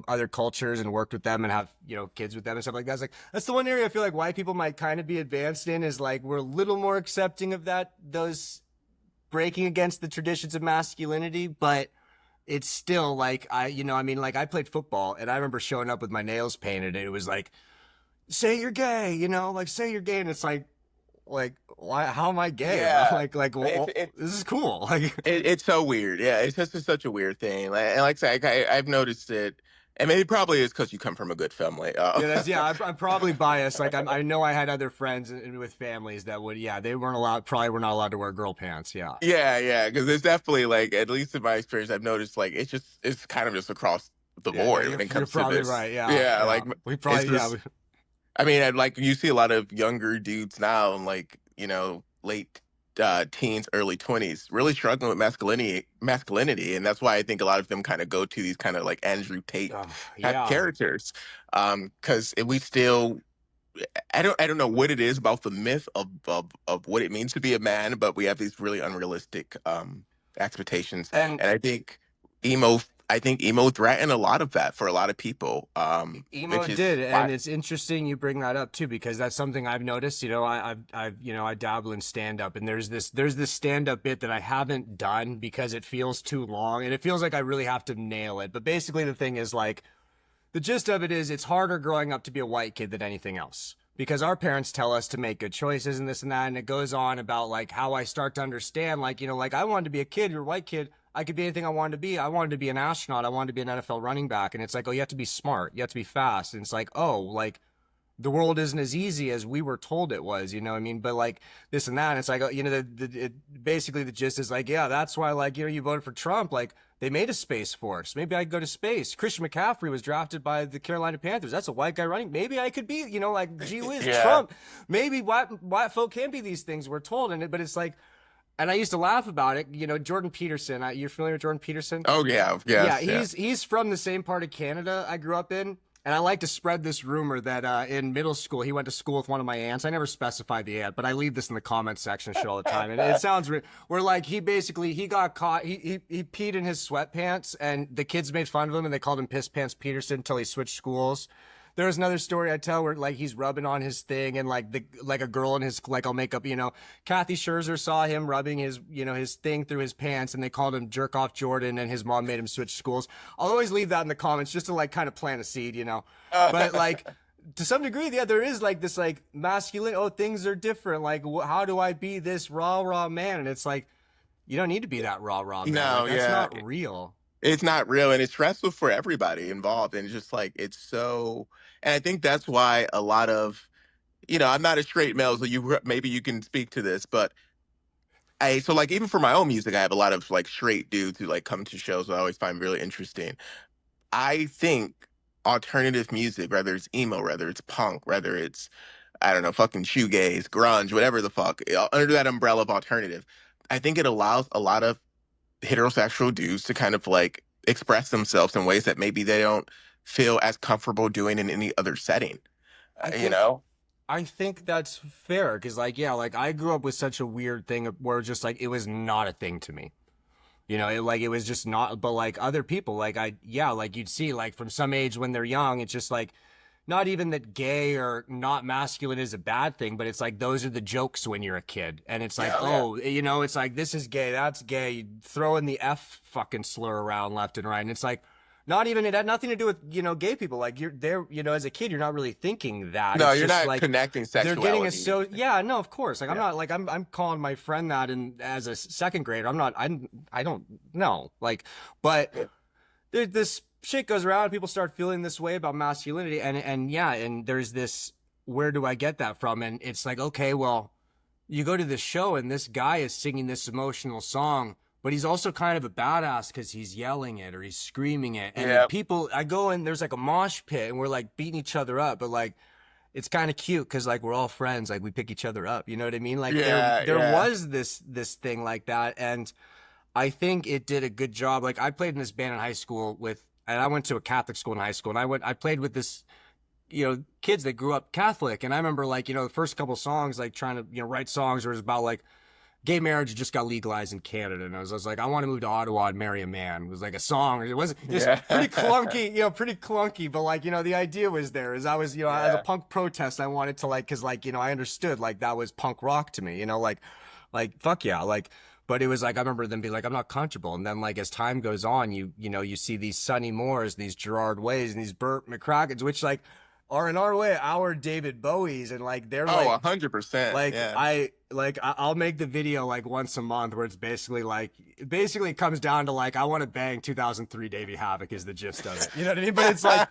other cultures and worked with them and have, kids with them and stuff like that. It's like that's the one area I feel like white people might kind of be advanced in, is like we're a little more accepting of those breaking against the traditions of masculinity, but it's still like like I played football and I remember showing up with my nails painted and it was like, say you're gay, like say you're gay, and it's like why? How am I gay, bro? Yeah. Well, this is cool. Like, It's so weird. Yeah, it's just such a weird thing. And like I say, I've noticed it, and maybe probably it's because you come from a good family. yeah. I'm probably biased. Like, I know I had other friends with families that would, yeah, they weren't allowed, probably were not allowed to wear girl pants. Yeah, Yeah, yeah, because it's definitely like, at least in my experience, I've noticed like it's kind of just across the yeah. board You're when it you're comes to probably this. right. Yeah, Yeah, yeah. like We it's probably, yeah. just. I mean, like you see a lot of younger dudes now, and like late teens, early 20s, really struggling with masculinity, and that's why I think a lot of them kind of go to these kind of like Andrew Tate type Yeah. characters, because we still. I don't know what it is about the myth of what it means to be a man, but we have these really unrealistic expectations, And and I think emo threatened a lot of that for a lot of people, emo which is did, why. and it's interesting you bring that up too, because that's something I've noticed. I dabble in stand up, and there's this stand up bit that I haven't done because it feels too long, and it feels like I really have to nail it. But basically, the thing is like the gist of it is it's harder growing up to be a white kid than anything else, because our parents tell us to make good choices and this and that, and it goes on about like how I start to understand, like, like I wanted to be a kid, you're a white kid, I could be anything I wanted to be. I wanted to be an astronaut, I wanted to be an NFL running back, and it's like, oh, you have to be smart, you have to be fast, and it's like, oh, like the world isn't as easy as we were told it was, what I mean? But like this and that, and it's like, basically the gist is like, yeah, that's why, like, you voted for Trump, like they made a space force. Maybe I could go to space. Christian McCaffrey was drafted by the Carolina Panthers. That's a white guy running. Maybe I could be, like, gee whiz, Yeah. Trump. Maybe white folk can be these things we're told, but it's like, and I used to laugh about it. Jordan Peterson. You're familiar with Jordan Peterson? Oh yeah, Yeah, yes, yeah. he's from the same part of Canada I grew up in. And I like to spread this rumor that in middle school he went to school with one of my aunts. I never specified the aunt, but I leave this in the comment section shit all the time. And it sounds where like he got caught. He peed in his sweatpants, and the kids made fun of him and they called him Piss Pants Peterson until he switched schools. There was another story I tell where like he's rubbing on his thing, and like a girl in his, like, I'll make up, Kathy Scherzer saw him rubbing his his thing through his pants, and they called him Jerk Off Jordan, and his mom made him switch schools. I'll always leave that in the comments just to like kind of plant a seed. But like to some degree, yeah, there is like this like masculine. Oh, things are different. Like, how do I be this raw man? And it's like, you don't need to be that raw man. Like, No, that's yeah, not real. it's not real, and it's stressful for everybody involved, and it's just like it's so. And I think that's why a lot of I'm not a straight male, so maybe you can speak to this, but so like even for my own music, I have a lot of like straight dudes who like come to shows that I always find really interesting. I think alternative music, whether it's emo, whether it's punk, whether it's I don't know, fucking shoegaze, grunge, whatever the fuck, under that umbrella of alternative, I think it allows a lot of heterosexual dudes to kind of like express themselves in ways that maybe they don't feel as comfortable doing in any other setting. I You think know? I think that's fair, because, like, yeah, like I grew up with such a weird thing where just like it was not a thing to me. It was just not. But like other people, like yeah, like you'd see like from some age when they're young, it's just like not even that gay or not masculine is a bad thing, but it's like those are the jokes when you're a kid, and it's like, Yeah, yeah. oh, it's like this is gay, that's gay, you throw in the F fucking slur around left and right, and it's like, not even, it had nothing to do with, gay people. Like you're there, as a kid, you're not really thinking that. No, It's you're just not like connecting they're getting a, sexuality with so anything. yeah, no, of course. Like I'm Yeah. not like, I'm calling my friend that, and as a second grader, I'm not, I don't know. Like, but Yeah. this shit goes around, people start feeling this way about masculinity, and yeah, and there's this, where do I get that from? And it's like, okay, well, you go to this show and this guy is singing this emotional song, but he's also kind of a badass because he's yelling it or he's screaming it. And then Yeah. people, I go and there's like a mosh pit and we're like beating each other up, but like it's kind of cute because like we're all friends, like we pick each other up. You know what I mean? Like Yeah. there Yeah. was this thing like that, and I think it did a good job. Like I played in this band in high school with, and I went to a Catholic school in high school, and I played with this, kids that grew up Catholic. And I remember like, the first couple songs, like trying to, write songs where it was about like gay marriage just got legalized in Canada. And I was like, I want to move to Ottawa and marry a man. It was like a song. It was Yeah. pretty clunky, pretty clunky. But like, the idea was there is I was, as a Yeah. punk protest, I wanted to like, cause like, I understood like that was punk rock to me, like, fuck yeah. Like, but it was like, I remember them being like, I'm not comfortable. And then like, as time goes on, you see these Sonny Moores, these Gerard Ways and these Burt McCrackens, which like are in our way, our David Bowies. And like, they're Oh, like, 100%. Yeah. I'll make the video like once a month where it's basically like, it comes down to like, I want to bang 2003 Davey Havoc is the gist of it. You know what I mean? But it's like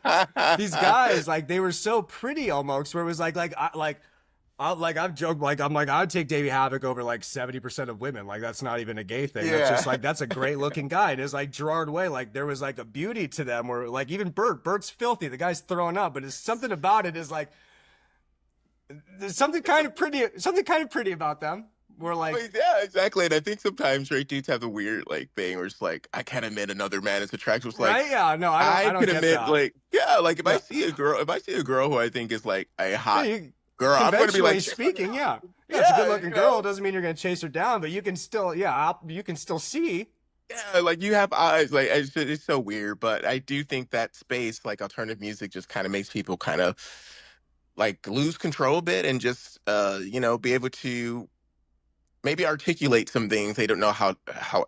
these guys, like they were so pretty almost, where it was I've joked, like I'm like, I'd take Davey Havoc over like 70% of women. Like that's not even a gay thing. That's just Yeah. like, that's a great looking guy. And it's like Gerard Way, like there was like a beauty to them, where like even Bert's filthy. The guy's throwing up, but it's something about it is like, there's something kind of pretty about them. We're like, But yeah, exactly. And I think sometimes straight dudes have the weird like thing where it's like, I can't admit another man is attractive. It's like, right? Yeah, no, I I don't can get admit, that. like, yeah, like Yeah. if I see a girl who I think is like a Yeah, hot girl, I'm gonna be conventionally like, speaking, yeah. Yeah, it's a good yeah, looking girl. It doesn't mean you're going to chase her down, but you can still, you can still see. yeah, like you have eyes. Like it's so weird, but I do think that space, like alternative music, just kind of makes people kind of like lose control a bit and just, be able to maybe articulate some things they don't know how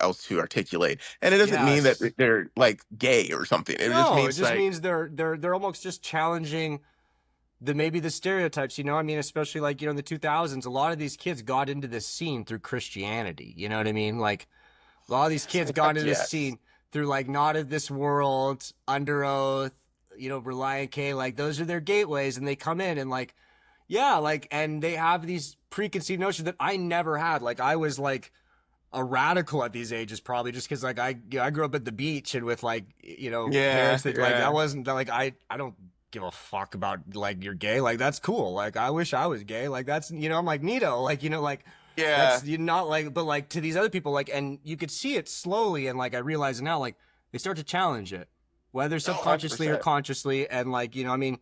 else to articulate. And it doesn't mean that Yes. they're like gay or something. It just No, it means just like, means they're almost just challenging maybe the stereotypes, I mean, especially like, in the 2000s, a lot of these kids got into this scene through Christianity. You know what I mean? Like a lot of these kids got into this yes, scene through like Not of This World, Under Oath, Reliant K, like those are their gateways, and they come in and like, yeah, like, and they have these preconceived notions that I never had. Like I was like a radical at these ages, probably just because like I grew up at the beach and with like, yeah, parents that like, I yeah, wasn't like, I don't give a fuck about like you're gay, like that's cool, like I wish I was gay, like that's, I'm like Nito, like like yeah. that's, you not like, but like to these other people, like, and you could see it slowly, and like I realize now, like they start to challenge it, whether No, hundred subconsciously or percent. consciously, and like, I mean,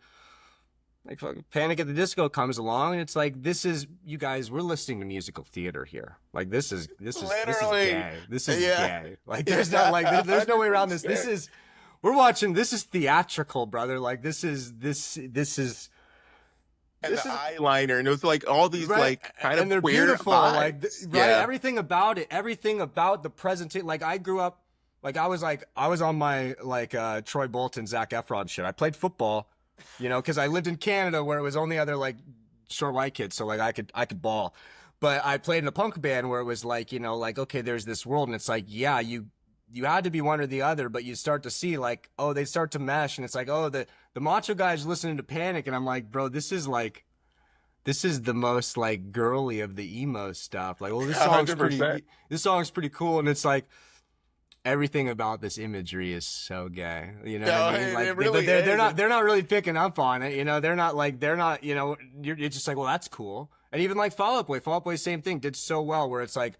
like fucking Panic at the Disco comes along, and it's like, this is, you guys, we're listening to musical theater here. Like this is Literally, gay. This is yeah, gay. Like there's not yeah, like there's no way around this. This 100%. is, we're watching. This is theatrical, brother. Like this is And the this is eyeliner, and it was like all these right, like kind and of they're queer beautiful. Like vibes. right, Yeah. everything about it, everything about the presentation. Like I grew up, like I was on my like Troy Bolton, Zac Efron shit. I played football, because I lived in Canada where it was only other like short white kids, so like I could ball. But I played in a punk band where it was like, like, okay, there's this world, and it's like, yeah, you had to be one or the other, but you start to see like, oh, they start to mesh, and it's like, oh, the macho guy's listening to Panic, and I'm like, bro, this is the most like girly of the emo stuff. Like, well, 100%. this song's pretty cool, and it's like everything about this imagery is so gay. You know what No, I mean? Like, it but really they're is. not really picking up on it. They're not like you're just like, well, that's cool. And even like Fall Out Boy, same thing, did so well where it's like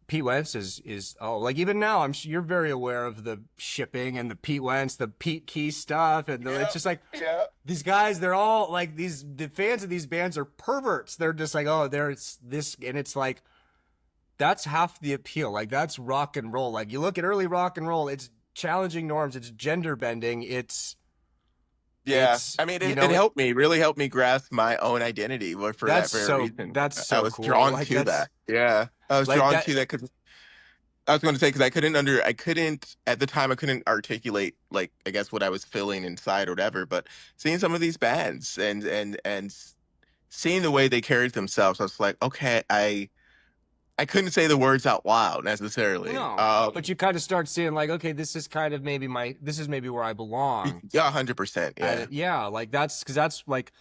Pete Wentz is like even now you're very aware of the shipping and the Pete Wentz, the Pete Key stuff, and Yeah, it's just like yeah. these guys, they're all like the fans of these bands are perverts. They're just like, oh, there's this, and it's like that's half the appeal. Like that's rock and roll. Like you look at early rock and roll, it's challenging norms, it's gender bending, Yeah, it's I mean, it helped me, really helped me grasp my own identity. But for that very reason, that's I so was cool. drawn Like to that. Yeah, I was like drawn that to that because I was going to say because I couldn't at the time I couldn't articulate like I guess what I was feeling inside or whatever. But seeing some of these bands and seeing the way they carried themselves, I was like, okay, I couldn't say the words out loud necessarily. No, but you kind of start seeing like, okay, this is kind of maybe this is maybe where I belong. Yeah, 100%. And Yeah, yeah, like that's because that's like,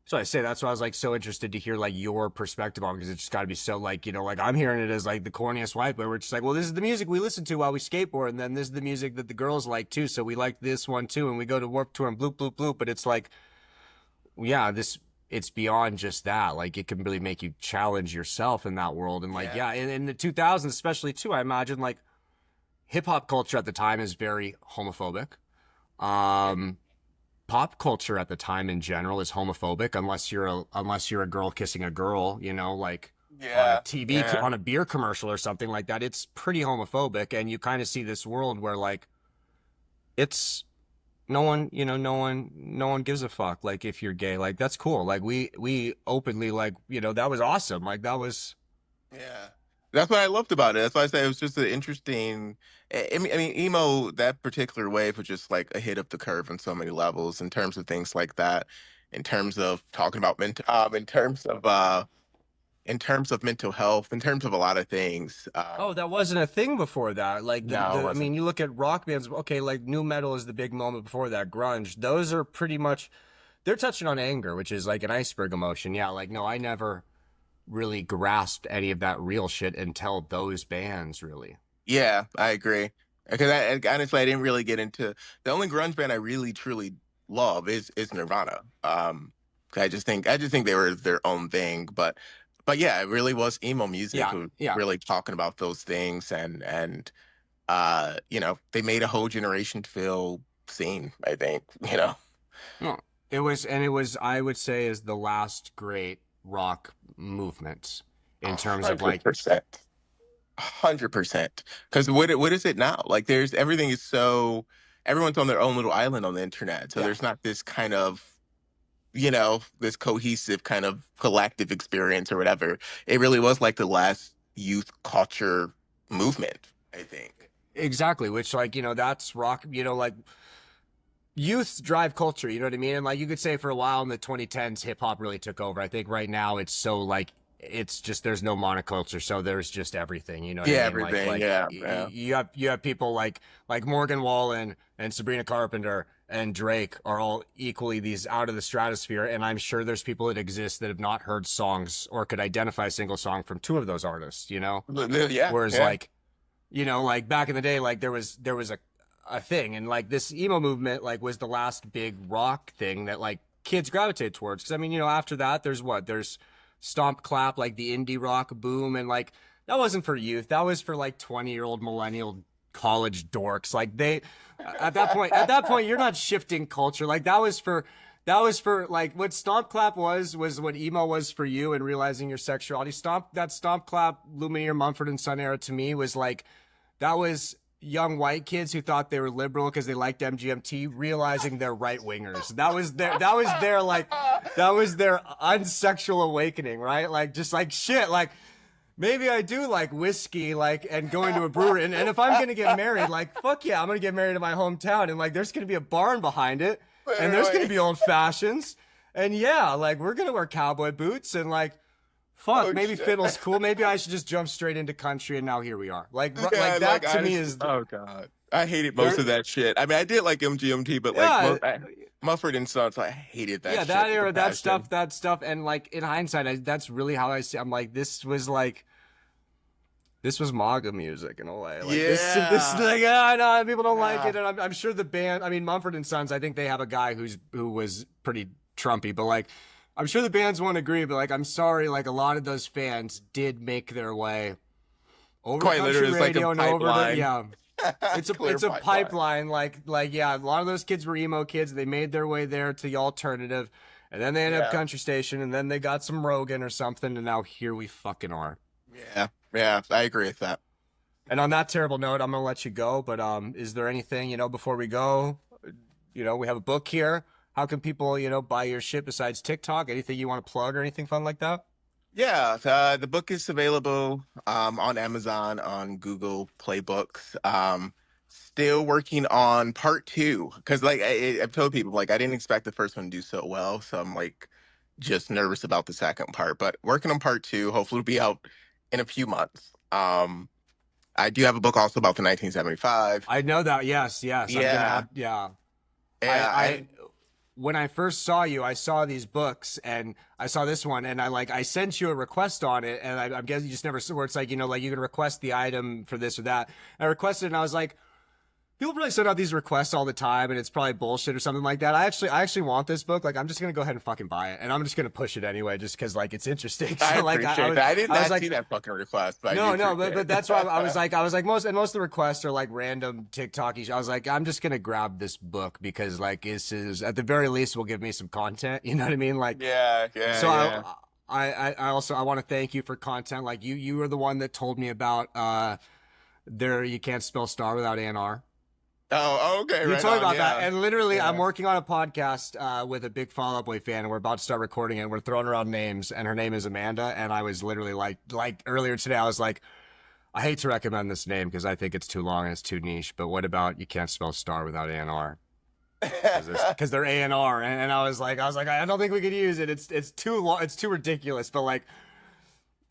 so I say that's why I was like so interested to hear like your perspective on, because it's just got to be so like, like I'm hearing it as like the corniest white boy. We're just like, well, this is the music we listen to while we skateboard, and then this is the music that the girls like too. So we like this one too, and we go to Warped Tour and bloop bloop bloop. But it's like, yeah, it's beyond just that. Like it can really make you challenge yourself in that world. And like, yeah, yeah, in the 2000s, especially too, I imagine like hip hop culture at the time is very homophobic. Um, Pop culture at the time in general is homophobic unless you're a girl kissing a girl, like on a yeah, TV yeah. on a beer commercial or something like that. It's pretty homophobic, and you kind of see this world where like it's no one gives a fuck like if you're gay. Like that's cool. Like we openly like, that was awesome. Like that was Yeah. That's what I loved about it. That's why I say it was just an interesting. I mean, emo that particular wave was just like a hit of the curve on so many levels in terms of things like that, in terms of talking about in terms of mental health, in terms of a lot of things. Oh, that wasn't a thing before that. Like No, it I mean, wasn't. you look at rock bands, okay, like new metal is the big moment before that, grunge. Those are pretty much they're touching on anger, which is like an iceberg emotion. Yeah, like no, I never really grasped any of that real shit until those bands really. Yeah, I agree. Because honestly, I didn't really get into the only grunge band I really truly love is Nirvana. 'Cause I just think they were their own thing. But yeah, it really was emo music Yeah, who yeah. really talking about those things and they made a whole generation feel seen, I think, No. It was I would say is the last great rock movement in terms of like 100%. 100%. Because what is it now? Like there's everything is so everyone's on their own little island on the internet. So yeah. there's not this kind of this cohesive kind of collective experience or whatever. It really was like the last youth culture movement, I think. Exactly, which like, that's rock, like youth drive culture, you know what I mean? And like you could say for a while in the 2010s, hip hop really took over. I think right now it's so like it's just there's no monoculture, so there's just everything. You know what I Yeah, mean? Like everything. Yeah, yeah. you have people like Morgan Wallen and Sabrina Carpenter and Drake are all equally these out of the stratosphere, and I'm sure there's people that exist that have not heard songs or could identify a single song from two of those artists. Yeah, Whereas yeah. like like back in the day, like there was a thing, and like this emo movement like was the last big rock thing that like kids gravitate towards. Because I mean, after that, there's stomp clap, like the indie rock boom, and like that wasn't for youth. That was for like 20-year-old millennial college dorks. Like they at that point, you're not shifting culture. Like that was for like what stomp clap was what emo was for you and realizing your sexuality. Stomp clap Lumineer Mumford and Son era to me was like that was young white kids who thought they were liberal because they liked MGMT realizing they're right wingers. That was their unsexual awakening, right? Like just like shit, like maybe I do like whiskey, like, and going to a brewery. And if I'm gonna get married, like, fuck yeah, I'm gonna get married in my hometown, and like, there's gonna be a barn behind it, and there's gonna Literally. be old fashions, and yeah, like, we're gonna wear cowboy boots, and like, fuck, Oh maybe shit. fiddle's cool. Maybe I should just jump straight into country, and now here we are. Like Yeah, like that to I me just is oh god. I hated most there. of that shit. I mean, I did like MGMT, but like Yeah, Mumford and Sons, I hated that yeah, that shit with a era, passion. that stuff, and like in hindsight, that's really how I see. I'm like, this was MAGA music in a way. Like this Yeah. like no, people don't like Yeah. it, and I'm sure the band. I mean, Mumford and Sons. I think they have a guy who was pretty Trumpy, but like, I'm sure the bands won't agree. But like, I'm sorry, like a lot of those fans did make their way over to Quite country literally, it's like a radio and over to pipeline. yeah. It's a Clear it's a pipeline. pipeline. Like yeah, a lot of those kids were emo kids. They made their way there to the alternative, and then they ended up Yeah. country station, and then they got some Rogan or something, and now here we fucking are. Yeah. Yeah. I agree with that. And on that terrible note, I'm gonna let you go. But is there anything before we go? We have a book here. How can people buy your shit besides TikTok? Anything you want to plug or anything fun like that? Yeah, the book is available on Amazon, on Google Play Books. Still working on part two because, like, I've told people, like, I didn't expect the first one to do so well, so I'm like just nervous about the second part. But working on part two, hopefully, it'll be out in a few months. I do have a book also about the 1975. I know that. Yes, yes. I'm gonna Yeah, have. Yeah. yeah, I and when I first saw you, I saw these books and I saw this one and I sent you a request on it and I'm guessing you just never where it's like, like you can request the item for this or that. I requested and I was like, people probably send out these requests all the time and it's probably bullshit or something like that. I actually want this book. Like I'm just gonna go ahead and fucking buy it and I'm just gonna push it anyway just because like it's interesting. I So like appreciate that. I did I was not like see that fucking request, but I do no, no, appreciate but that's why it. I was like most of the requests are like random TikToky. I was like, I'm just gonna grab this book because like this is at the very least will give me some content. You know what I mean? Like, Yeah, yeah, so yeah. I also I want to thank you for content. Like you were the one that told me about there you can't spell star without ANR. Oh, okay, You right told me on. about that, Yeah, and literally, I'm yeah. working on a podcast with a big Fall Out Boy fan, and we're about to start recording it. We're throwing around names, and her name is Amanda. And I was literally like earlier today, I was like, I hate to recommend this name because I think it's too long and it's too niche. But what about you can't spell star without ANR? Because they're ANR, and I was like, I don't think we could use it. It's too long. It's too ridiculous. But like,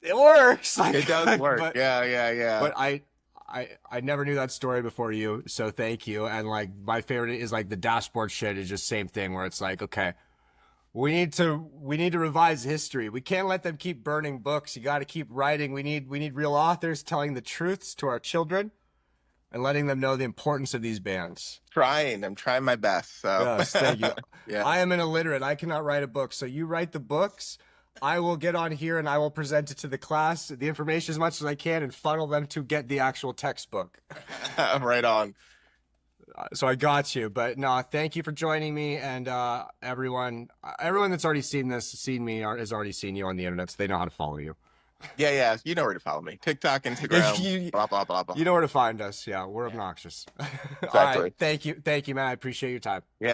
it works. Like, It does work. but Yeah, yeah, yeah. but I never knew that story before you, so thank you. And like my favorite is like the dashboard shit is just same thing where it's like, okay, we need to revise history. We can't let them keep burning books. You got to keep writing. We need real authors telling the truths to our children and letting them know the importance of these bands. Trying. I'm trying my best. So, Yes, thank you. yeah. I am an illiterate. I cannot write a book. So you write the books. I will get on here and I will present it to the class, the information as much as I can, and funnel them to get the actual textbook. Right on. So I got you. But no, thank you for joining me. And everyone that's already seen me, has already seen you on the internet, so they know how to follow you. Yeah, yeah. You know where to follow me. TikTok, Instagram, you, blah, blah, blah, blah. you know where to find us. Yeah, we're Yeah, obnoxious. All right. exactly. Thank you, man. I appreciate your time. Yeah.